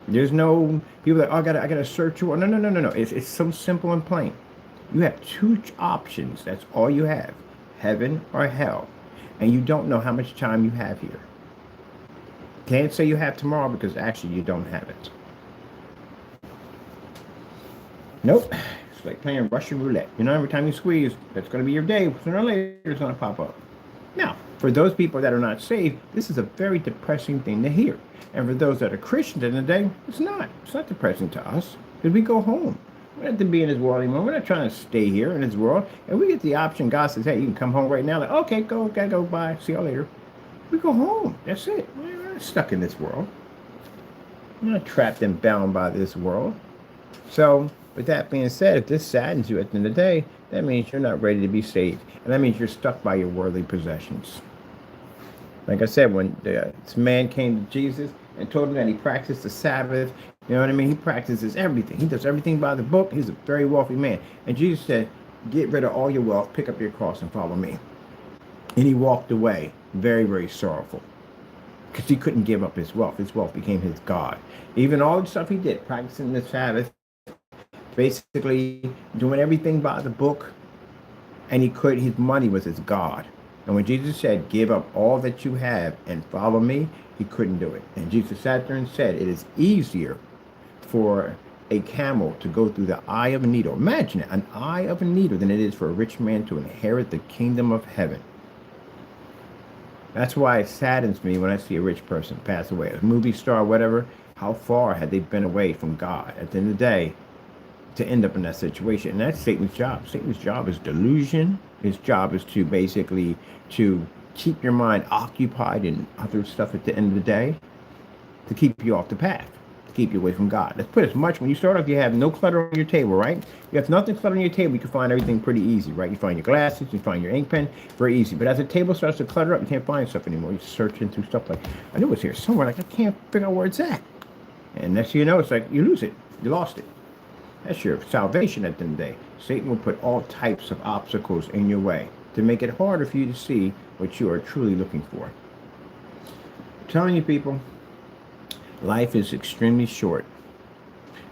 There's no people that, oh, I gotta search you. No. It's so simple and plain. You have two options. That's all you have. Heaven or hell. And you don't know how much time you have here. Can't say you have tomorrow because actually you don't have it. Nope. It's like playing Russian roulette. You know, every time you squeeze, that's going to be your day. Sooner or later, it's going to pop up. Now, for those people that are not saved, this is a very depressing thing to hear. And for those that are Christians in the day, it's not. It's not depressing to us because we go home. We don't have to be in this world anymore. We're not trying to stay here in this world. And we get the option. God says, hey, you can come home right now. Like, okay, go, bye. See you later. We go home. That's it. We're not stuck in this world. We're not trapped and bound by this world. So, with that being said, if this saddens you at the end of the day, that means you're not ready to be saved. And that means you're stuck by your worldly possessions. Like I said, when this man came to Jesus and told him that he practiced the Sabbath, you know what I mean? He practices everything. He does everything by the book. He's a very wealthy man. And Jesus said, get rid of all your wealth, pick up your cross and follow me. And he walked away very, very sorrowful because he couldn't give up his wealth. His wealth became his God. Even all the stuff he did, practicing the Sabbath, basically doing everything by the book, and his money was his God. And when Jesus said, give up all that you have and follow me, he couldn't do it. And Jesus sat there and said, it is easier for a camel to go through the eye of a needle. Imagine it, an eye of a needle, than it is for a rich man to inherit the kingdom of heaven. That's why it saddens me when I see a rich person pass away, a movie star, whatever. How far had they been away from God at the end of the day to end up in that situation? And that's Satan's job. Satan's job is delusion. His job is to basically to keep your mind occupied in other stuff at the end of the day, to keep you off the path, to keep you away from God. Let's put as much, when you start off, you have no clutter on your table, right? You have nothing cluttered on your table, you can find everything pretty easy, right? You find your glasses, you find your ink pen, very easy. But as the table starts to clutter up, you can't find stuff anymore. You're searching through stuff like, I knew it was here somewhere, like I can't figure out where it's at. And next thing you know, it's like you lose it, you lost it. That's your salvation at the end of the day. Satan will put all types of obstacles in your way to make it harder for you to see what you are truly looking for. I'm telling you, people, life is extremely short.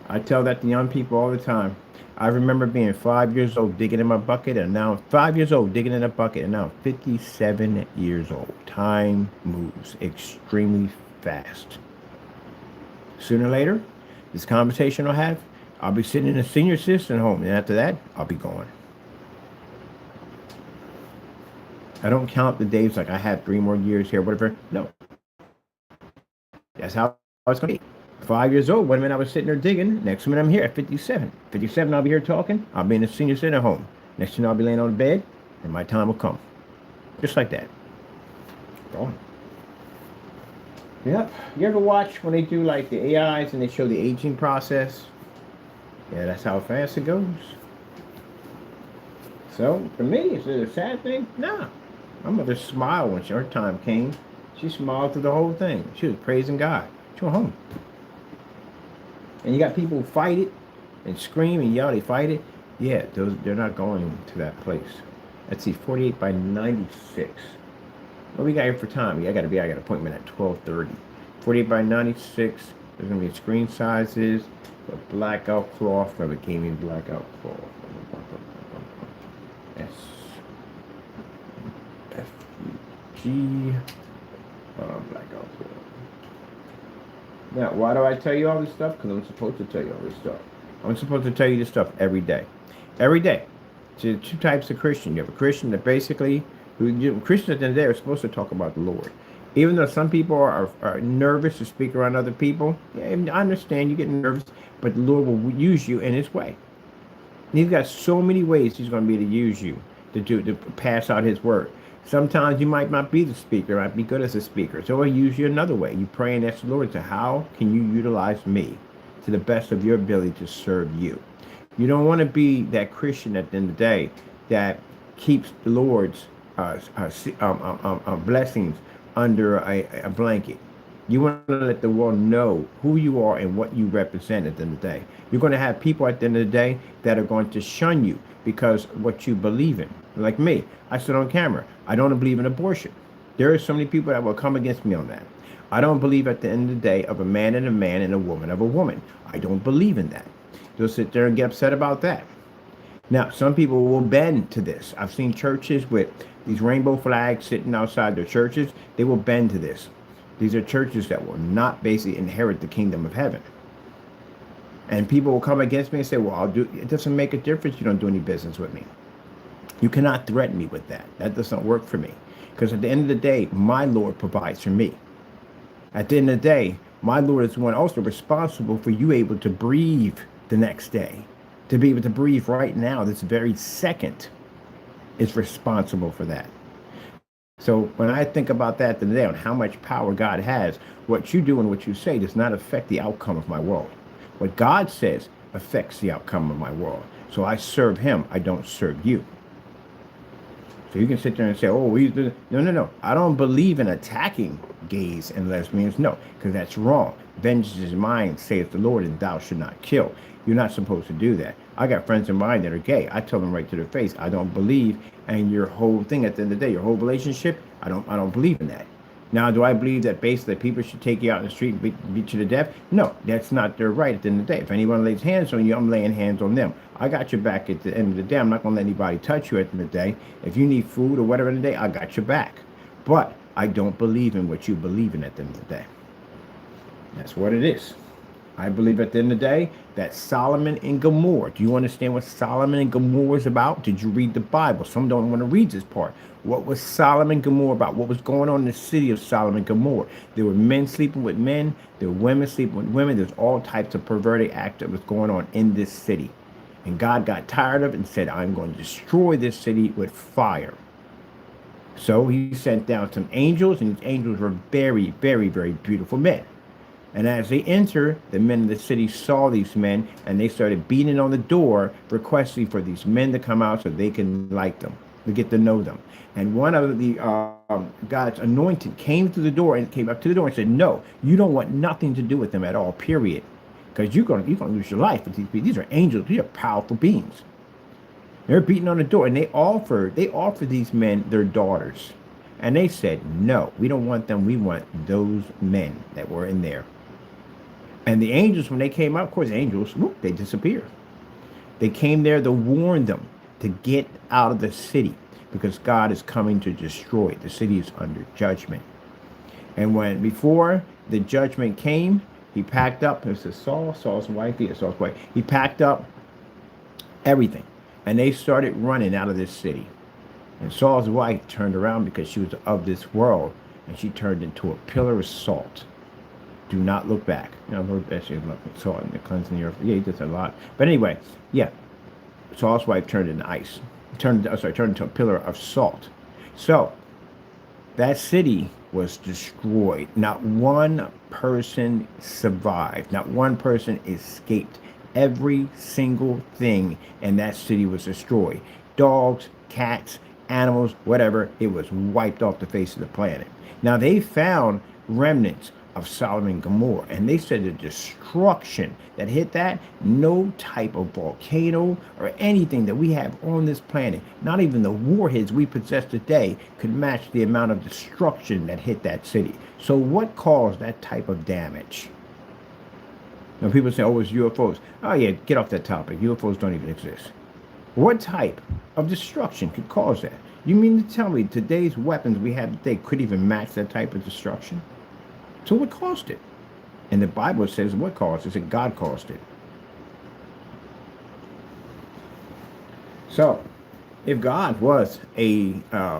I tell that to young people all the time. I remember being 5 years old digging in my bucket, and now 5 years old digging in a bucket, and now I'm 57 years old. Time moves extremely fast. Sooner or later, this conversation I'll be sitting in a senior citizen home, and after that, I'll be gone. I don't count the days like I have 3 more years here, whatever. No. That's how it's going to be. 5 years old, one minute I was sitting there digging, next minute I'm here at 57. 57, I'll be here talking, I'll be in a senior citizen home. Next thing I'll be laying on the bed, and my time will come. Just like that. Gone. Yep. You ever watch when they do like the AIs and they show the aging process? Yeah, that's how fast it goes. So, for me, is it a sad thing? Nah. My mother smiled when her time came. She smiled through the whole thing. She was praising God. She went home. And you got people who fight it and scream and yell, they fight it. Yeah, they're not going to that place. Let's see, 48 by 96. What we got here for time? I got an appointment at 12:30. 48 by 96. There's going to be screen sizes, a blackout cloth, for the gaming blackout cloth. S F G blackout cloth. Now, why do I tell you all this stuff? Because I'm supposed to tell you all this stuff. I'm supposed to tell you this stuff every day. Every day. So, 2 types of Christian. You have a Christian that basically, Christians at the end of the day are supposed to talk about the Lord. Even though some people are nervous to speak around other people, yeah, I understand you get nervous, but the Lord will use you in His way. And He's got so many ways He's going to be able to use you to pass out His word. Sometimes you might not be the speaker, might be good as a speaker. So He'll use you another way. You pray and ask the Lord, so how can you utilize me to the best of your ability to serve you? You don't want to be that Christian at the end of the day that keeps the Lord's blessings under a blanket. You want to let the world know who you are and what you represent at the end of the day. You're going to have people at the end of the day that are going to shun you because of what you believe in. Like me, I stood on camera. I don't believe in abortion. There are so many people that will come against me on that. I don't believe at the end of the day of a man and a woman of a woman. I don't believe in that. They'll sit there and get upset about that. Now, some people will bend to this. I've seen churches with these rainbow flags sitting outside their churches. They will bend to this. These are churches that will not basically inherit the kingdom of heaven. And people will come against me and say, well, it doesn't make a difference. You don't do any business with me. You cannot threaten me with that. That doesn't work for me. Because at the end of the day, my Lord provides for me. At the end of the day, my Lord is the one also responsible for you able to breathe the next day. To be able to breathe right now, this very second, is responsible for that. So when I think about that today, on how much power God has, what you do and what you say does not affect the outcome of my world. What God says affects the outcome of my world. So I serve him. I don't serve you. So you can sit there and say, oh, no. I don't believe in attacking gays and lesbians. No, because that's wrong. Vengeance is mine, saith the Lord, and thou should not kill. You're not supposed to do that. I got friends of mine that are gay. I tell them right to their face, I don't believe, and your whole thing at the end of the day, your whole relationship, I don't believe in that. Now, do I believe that basically people should take you out in the street and beat you to death? No, that's not their right at the end of the day. If anyone lays hands on you, I'm laying hands on them. I got your back at the end of the day. I'm not going to let anybody touch you at the end of the day. If you need food or whatever in the day, I got your back. But I don't believe in what you believe in at the end of the day. That's what it is. I believe at the end of the day that Solomon and Gomorrah. Do you understand what Solomon and Gomorrah is about? Did you read the Bible? Some don't want to read this part. What was Solomon and Gomorrah about? What was going on in the city of Solomon and Gomorrah? There were men sleeping with men. There were women sleeping with women. There's all types of perverted act that was going on in this city. And God got tired of it and said, I'm going to destroy this city with fire. So he sent down some angels, and these angels were very, very, very beautiful men. And as they entered, the men of the city saw these men, and they started beating on the door, requesting for these men to come out so they can like them, to get to know them. And one of the God's anointed came through the door and came up to the door and said, no, you don't want nothing to do with them at all, period. Because you're gonna lose your life with these people. These are angels. These are powerful beings. They're beating on the door, and they offered these men their daughters. And they said, no, we don't want them. We want those men that were in there. And the angels, when they came out, of course, angels, whoop, they disappeared. They came there to warn them to get out of the city because God is coming to destroy it. The city is under judgment. And before the judgment came, he packed up, it was Saul's wife, Saul's wife. He packed up everything, and they started running out of this city. And Saul's wife turned around because she was of this world, and she turned into a pillar of salt. Do not look back. Lord Bessie salt and the cleansing the earth. Yeah, he did a lot. But anyway, yeah, Saul's wife turned into ice. Turned into a pillar of salt. So that city was destroyed. Not one person survived. Not one person escaped. Every single thing in that city was destroyed. Dogs, cats, animals, whatever. It was wiped off the face of the planet. Now they found remnants of Sodom and Gomorrah, and they said the destruction that hit that, no type of volcano or anything that we have on this planet, not even the warheads we possess today, could match the amount of destruction that hit that city. So what caused that type of damage? Now people say, oh, it's UFOs. Oh yeah, get off that topic. UFOs don't even exist. What type of destruction could cause that? You mean to tell me today's weapons we have today could even match that type of destruction? So what caused it? And the Bible says what caused it? It said God caused it. So if God was a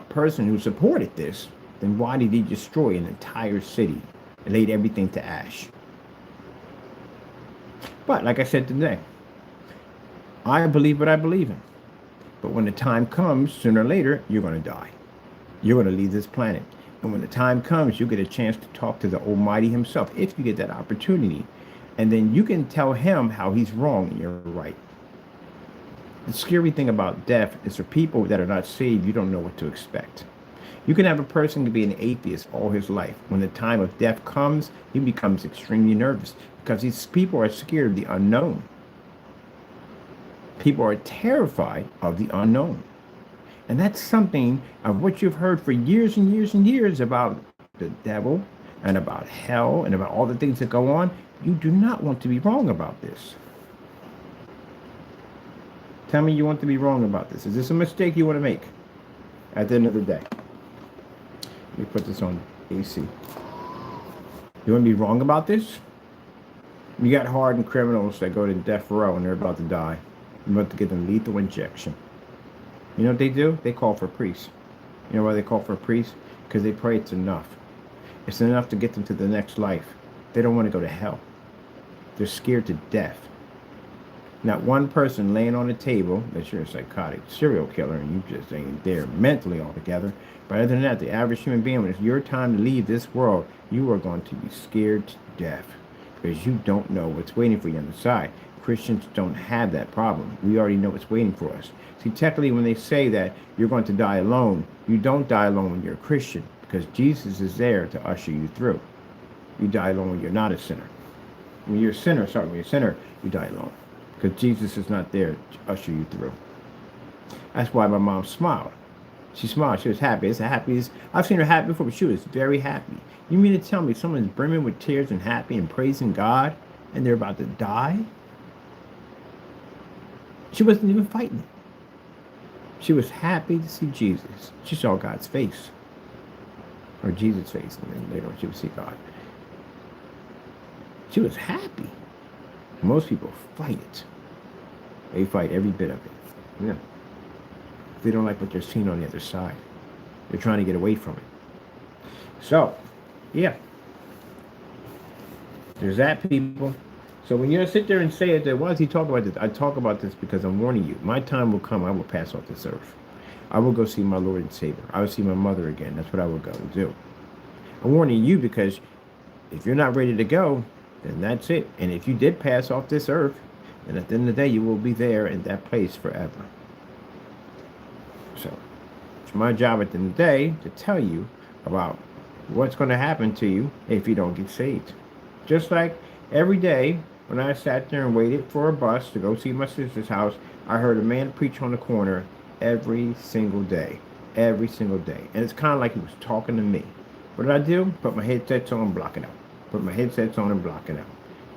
person who supported this, then why did he destroy an entire city and laid everything to ash? But like I said today, I believe what I believe in. But when the time comes, sooner or later, you're going to die. You're going to leave this planet. And when the time comes, you get a chance to talk to the Almighty himself, if you get that opportunity. And then you can tell him how he's wrong and you're right. The scary thing about death is for people that are not saved, you don't know what to expect. You can have a person to be an atheist all his life. When the time of death comes, he becomes extremely nervous because these people are scared of the unknown. People are terrified of the unknown. And that's something of what you've heard for years and years and years about the devil and about hell and about all the things that go on. You do not want to be wrong about this. Tell me you want to be wrong about this. Is this a mistake you want to make at the end of the day? Let me put this on AC. You want to be wrong about this? You got hardened criminals that go to death row and they're about to die. You're about to get them lethal injection. You know what they do? They call for priests. You know why they call for a priest? Because they pray it's enough. It's enough to get them to the next life. They don't want to go to hell. They're scared to death. Not one person laying on the table that you're a psychotic serial killer and you just ain't there mentally altogether. But other than that, the average human being, when it's your time to leave this world, you are going to be scared to death because you don't know what's waiting for you on the side. Christians don't have that problem. We already know what's waiting for us. See, technically, when they say that you're going to die alone, you don't die alone when you're a Christian because Jesus is there to usher you through. You die alone when you're not a sinner. When you're a sinner, you die alone because Jesus is not there to usher you through. That's why my mom smiled. She smiled. She was happy. It's the happiest. I've seen her happy before, but she was very happy. You mean to tell me someone's brimming with tears and happy and praising God and they're about to die? She wasn't even fighting. She was happy to see Jesus. She saw God's face. Or Jesus' face. And then later on she would see God. She was happy. Most people fight it. They fight every bit of it. Yeah. They don't like what they're seeing on the other side. They're trying to get away from it. So, yeah. There's that, people. So when you sit there and say it, why does he talk about this? I talk about this because I'm warning you. My time will come. I will pass off this earth. I will go see my Lord and Savior. I will see my mother again. That's what I will go and do. I'm warning you because if you're not ready to go, then that's it. And if you did pass off this earth, then at the end of the day, you will be there in that place forever. So it's my job at the end of the day to tell you about what's going to happen to you if you don't get saved. Just like every day when I sat there and waited for a bus to go see my sister's house, I heard a man preach on the corner every single day. Every single day. And it's kind of like he was talking to me. What did I do? Put my headsets on and block it out. Put my headsets on and block it out.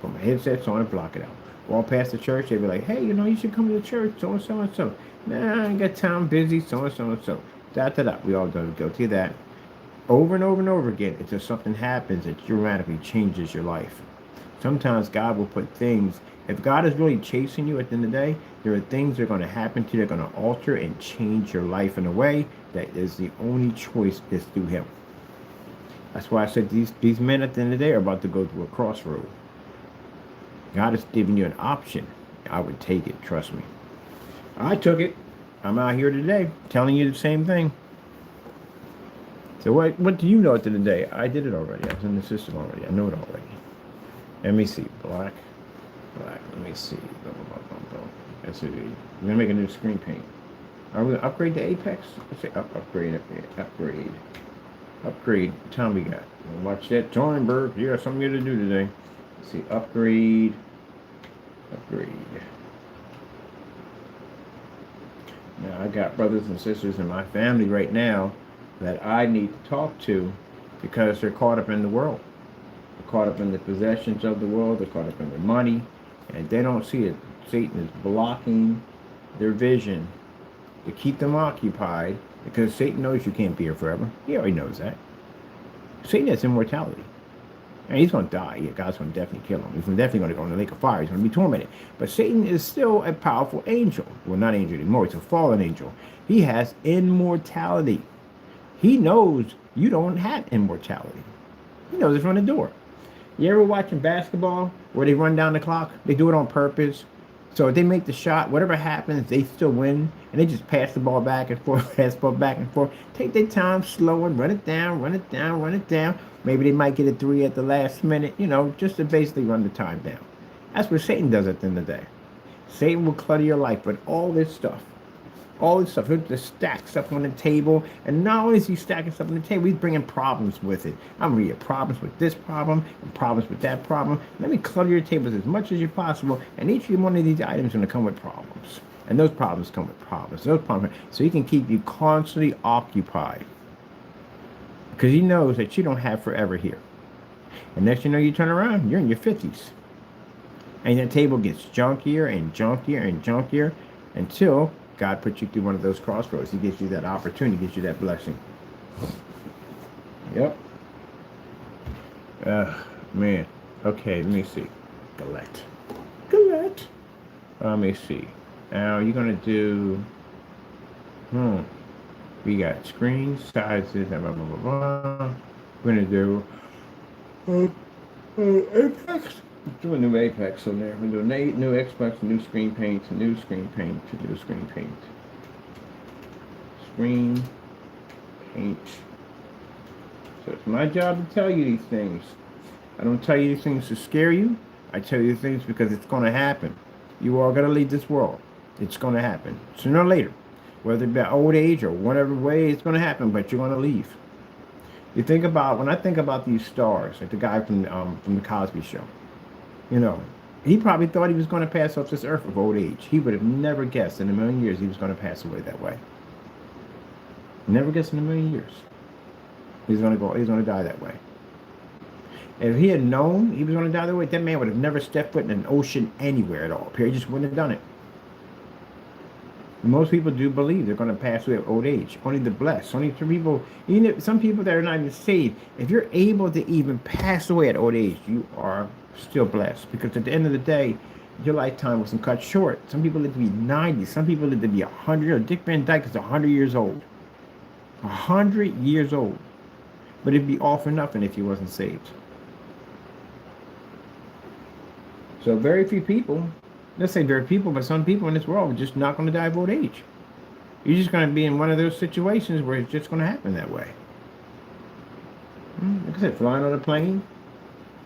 Put my headsets on and block it out. Walk past the church, they'd be like, hey, you should come to the church, so-and-so and so. Nah, I ain't got time, busy, so-and-so and so. Da-da-da. We all go guilty of that. Over and over and over again, until something happens that dramatically changes your life. Sometimes God will put things, if God is really chasing you at the end of the day, there are things that are going to happen to you that are going to alter and change your life in a way that is the only choice is through him. That's why I said these men at the end of the day are about to go through a crossroad. God is giving you an option. I would take it, trust me. I took it. I'm out here today telling you the same thing. So what do you know at the end of the day? I did it already. I was in the system already. I know it already. Let me see. Black. Let me see. That's it. We're going to make a new screen paint. Are we going to upgrade to Apex? Let's say upgrade. What time we got? Watch that Tornberg. You got something to do today. Let's see. Upgrade. Now, I got brothers and sisters in my family right now that I need to talk to because they're caught up in the world. They're caught up in the possessions of the world. They're caught up in their money. And they don't see it. Satan is blocking their vision to keep them occupied because Satan knows you can't be here forever. He already knows that. Satan has immortality. And he's going to die. Yeah, God's going to definitely kill him. He's definitely going to go in the lake of fire. He's going to be tormented. But Satan is still a powerful angel. Well, not angel anymore. He's a fallen angel. He has immortality. He knows you don't have immortality. He knows it from the door. You ever watching basketball where they run down the clock? They do it on purpose. So if they make the shot, whatever happens, they still win. And they just pass the ball back and forth, Take their time, slow and run it down. Maybe they might get a 3 at the last minute, just to basically run the time down. That's what Satan does at the end of the day. Satan will clutter your life with all this stuff. He'll just stack stuff on the table. And not only is he stacking stuff on the table, he's bringing problems with it. I'm going to get problems with this problem and problems with that problem. Let me clutter your tables as much as possible. And each one of these items is going to come with problems. And those problems come with problems. So he can keep you constantly occupied. Because he knows that you don't have forever here. And next you know, you turn around, you're in your 50s. And that table gets junkier and junkier until God puts you through one of those crossroads. He gives you that opportunity, gives you that blessing. Yep. Man. Okay, let me see. Galette. Galette. Let me see. Now you're gonna do. Hmm. We got screen sizes. Blah blah blah blah. Blah. We're gonna do. Apex. Do a new Apex on there. We're doing new Xbox, new screen paint, new screen paint, new screen paint. Screen paint. So it's my job to tell you these things. I don't tell you these things to scare you. I tell you these things because it's going to happen. You are going to leave this world. It's going to happen sooner or later. Whether it be old age or whatever way, it's going to happen, but you're going to leave. You think about, when I think about these stars, like the guy from the Cosby Show, you know, he probably thought he was going to pass off this earth of old age. He would have never guessed in a million years he was going to pass away that way. Never guessed in a million years. He's going to die that way. If he had known he was going to die that way, that man would have never stepped foot in an ocean anywhere at all. He just wouldn't have done it. Most people do believe they're going to pass away at old age. Only the blessed. Only some people, some people that are not even saved, if you're able to even pass away at old age, you are still blessed. Because at the end of the day, your lifetime wasn't cut short. Some people live to be 90. Some people live to be 100. Dick Van Dyke is 100 years old. 100 years old. But it'd be all for nothing if he wasn't saved. So very few people, let's say very people, but some people in this world are just not going to die of old age. You're just going to be in one of those situations where it's just going to happen that way. Like I said, flying on a plane,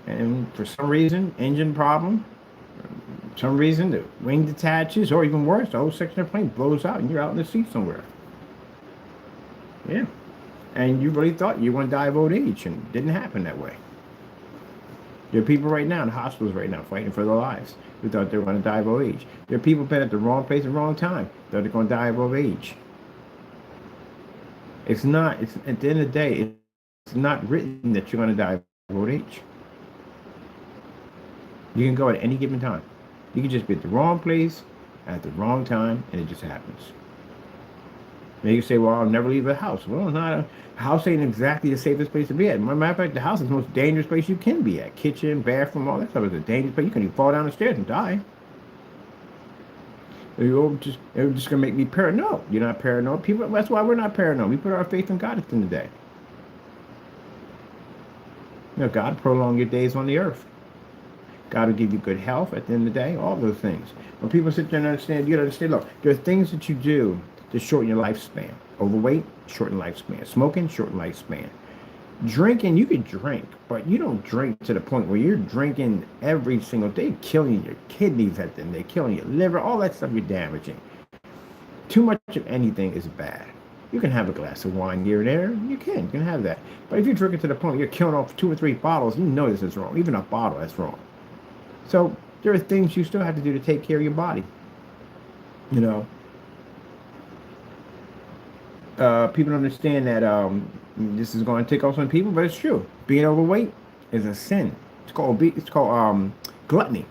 and for some reason, engine problem, some reason the wing detaches, or even worse, the whole section of the plane blows out and you're out in the seat somewhere. Yeah. And you really thought you were going to die of old age, and it didn't happen that way. There are people right now in hospitals right now fighting for their lives who thought they were going to die of old age. There are people been at the wrong place at the wrong time, thought they're going to die of old age. It's not, it's at the end of the day, it's not written that you're going to die of old age. You can go at any given time. You can just be at the wrong place at the wrong time, and it just happens. Now you say, well, I'll never leave the house. Well, it's not a house ain't exactly the safest place to be at. As a matter of fact, the house is the most dangerous place you can be at. Kitchen, bathroom, all that stuff is a dangerous place. You can even fall down the stairs and die. You're just going to make me paranoid. No, you're not paranoid. People, that's why we're not paranoid. We put our faith in God at the end of the day. You know, God prolong your days on the earth. God will give you good health at the end of the day. All those things. When people sit there and understand, you got to understand, look, there are things that you do to shorten your lifespan. Overweight, shorten lifespan. Smoking, shorten lifespan. Drinking, you can drink, but you don't drink to the point where you're drinking every single day, killing your kidneys at the end, they're killing your liver, all that stuff you're damaging. Too much of anything is bad. You can have a glass of wine here and there. You can have that. But if you're drinking to the point where you're killing off 2 or 3 bottles, you know this is wrong. Even a bottle, that's wrong. So there are things you still have to do to take care of your body. You know, people don't understand that this is going to take off some people, but it's true. Being overweight is a sin. It's called gluttony.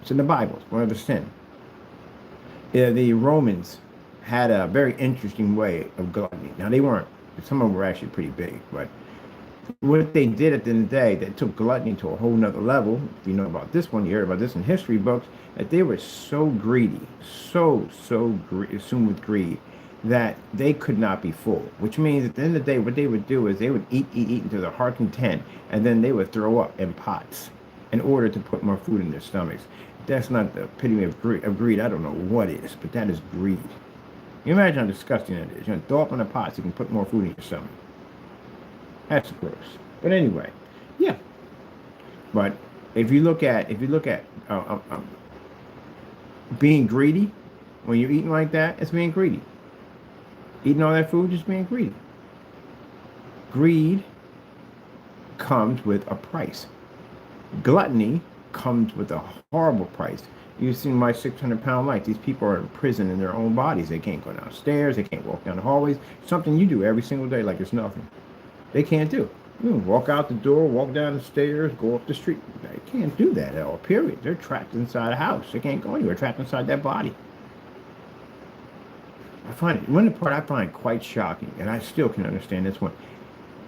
It's in the Bible. It's one of the sin. Yeah, the Romans had a very interesting way of gluttony. Now they weren't. Some of them were actually pretty big, but what they did at the end of the day, they took gluttony to a whole nother level. If you know about this one, you heard about this in history books, that they were so greedy, so consumed with greed, that they could not be full. Which means at the end of the day, what they would do is they would eat until their heart content, and then they would throw up in pots in order to put more food in their stomachs. That's not the epitome of greed. I don't know what is, but that is greed. You imagine how disgusting that is. You're going to throw up in a pot so you can put more food in your stomach. That's gross. But anyway, yeah. But if you look at being greedy, when you're eating like that, it's being greedy. Eating all that food, just being greedy. Greed comes with a price. Gluttony comes with a horrible price. You've seen my 600-pound life. These people are in prison in their own bodies. They can't go downstairs. They can't walk down the hallways. Something you do every single day like it's nothing. They can't do. You know, walk out the door, walk down the stairs, go up the street. They can't do that at all, period. They're trapped inside a house. They can't go anywhere, trapped inside that body. I find it, one part I find quite shocking, and I still can understand this one.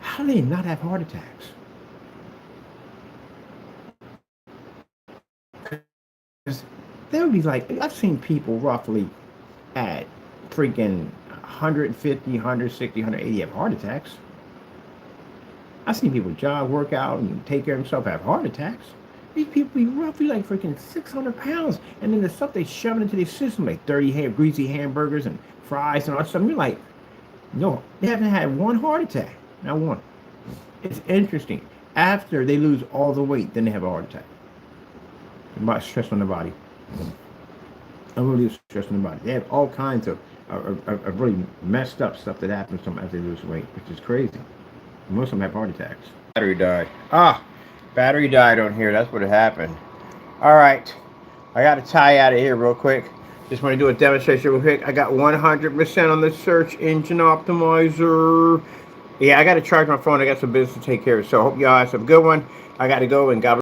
How do they not have heart attacks? they'll be like, I've seen people roughly at freaking 150, 160, 180 have heart attacks. I've seen people jog, work out, and take care of themselves have heart attacks. These people be roughly like freaking 600 pounds. And then the stuff they shove into their system, like 30 greasy hamburgers and fries and all that stuff. And you're like, no, they haven't had one heart attack. Not one. It's interesting. After they lose all the weight, then they have a heart attack. About stress on the body. Unbelievable stress on the body. They have all kinds of really messed up stuff that happens to them as they lose weight, which is crazy. Most of them have heart attacks. Battery died. Battery died on here. That's what happened. All right. I got to tie out of here real quick. Just want to do a demonstration real quick. I got 100% on the search engine optimizer. Yeah, I got to charge my phone. I got some business to take care of. So I hope you guys have a good one. I got to go, and God bless.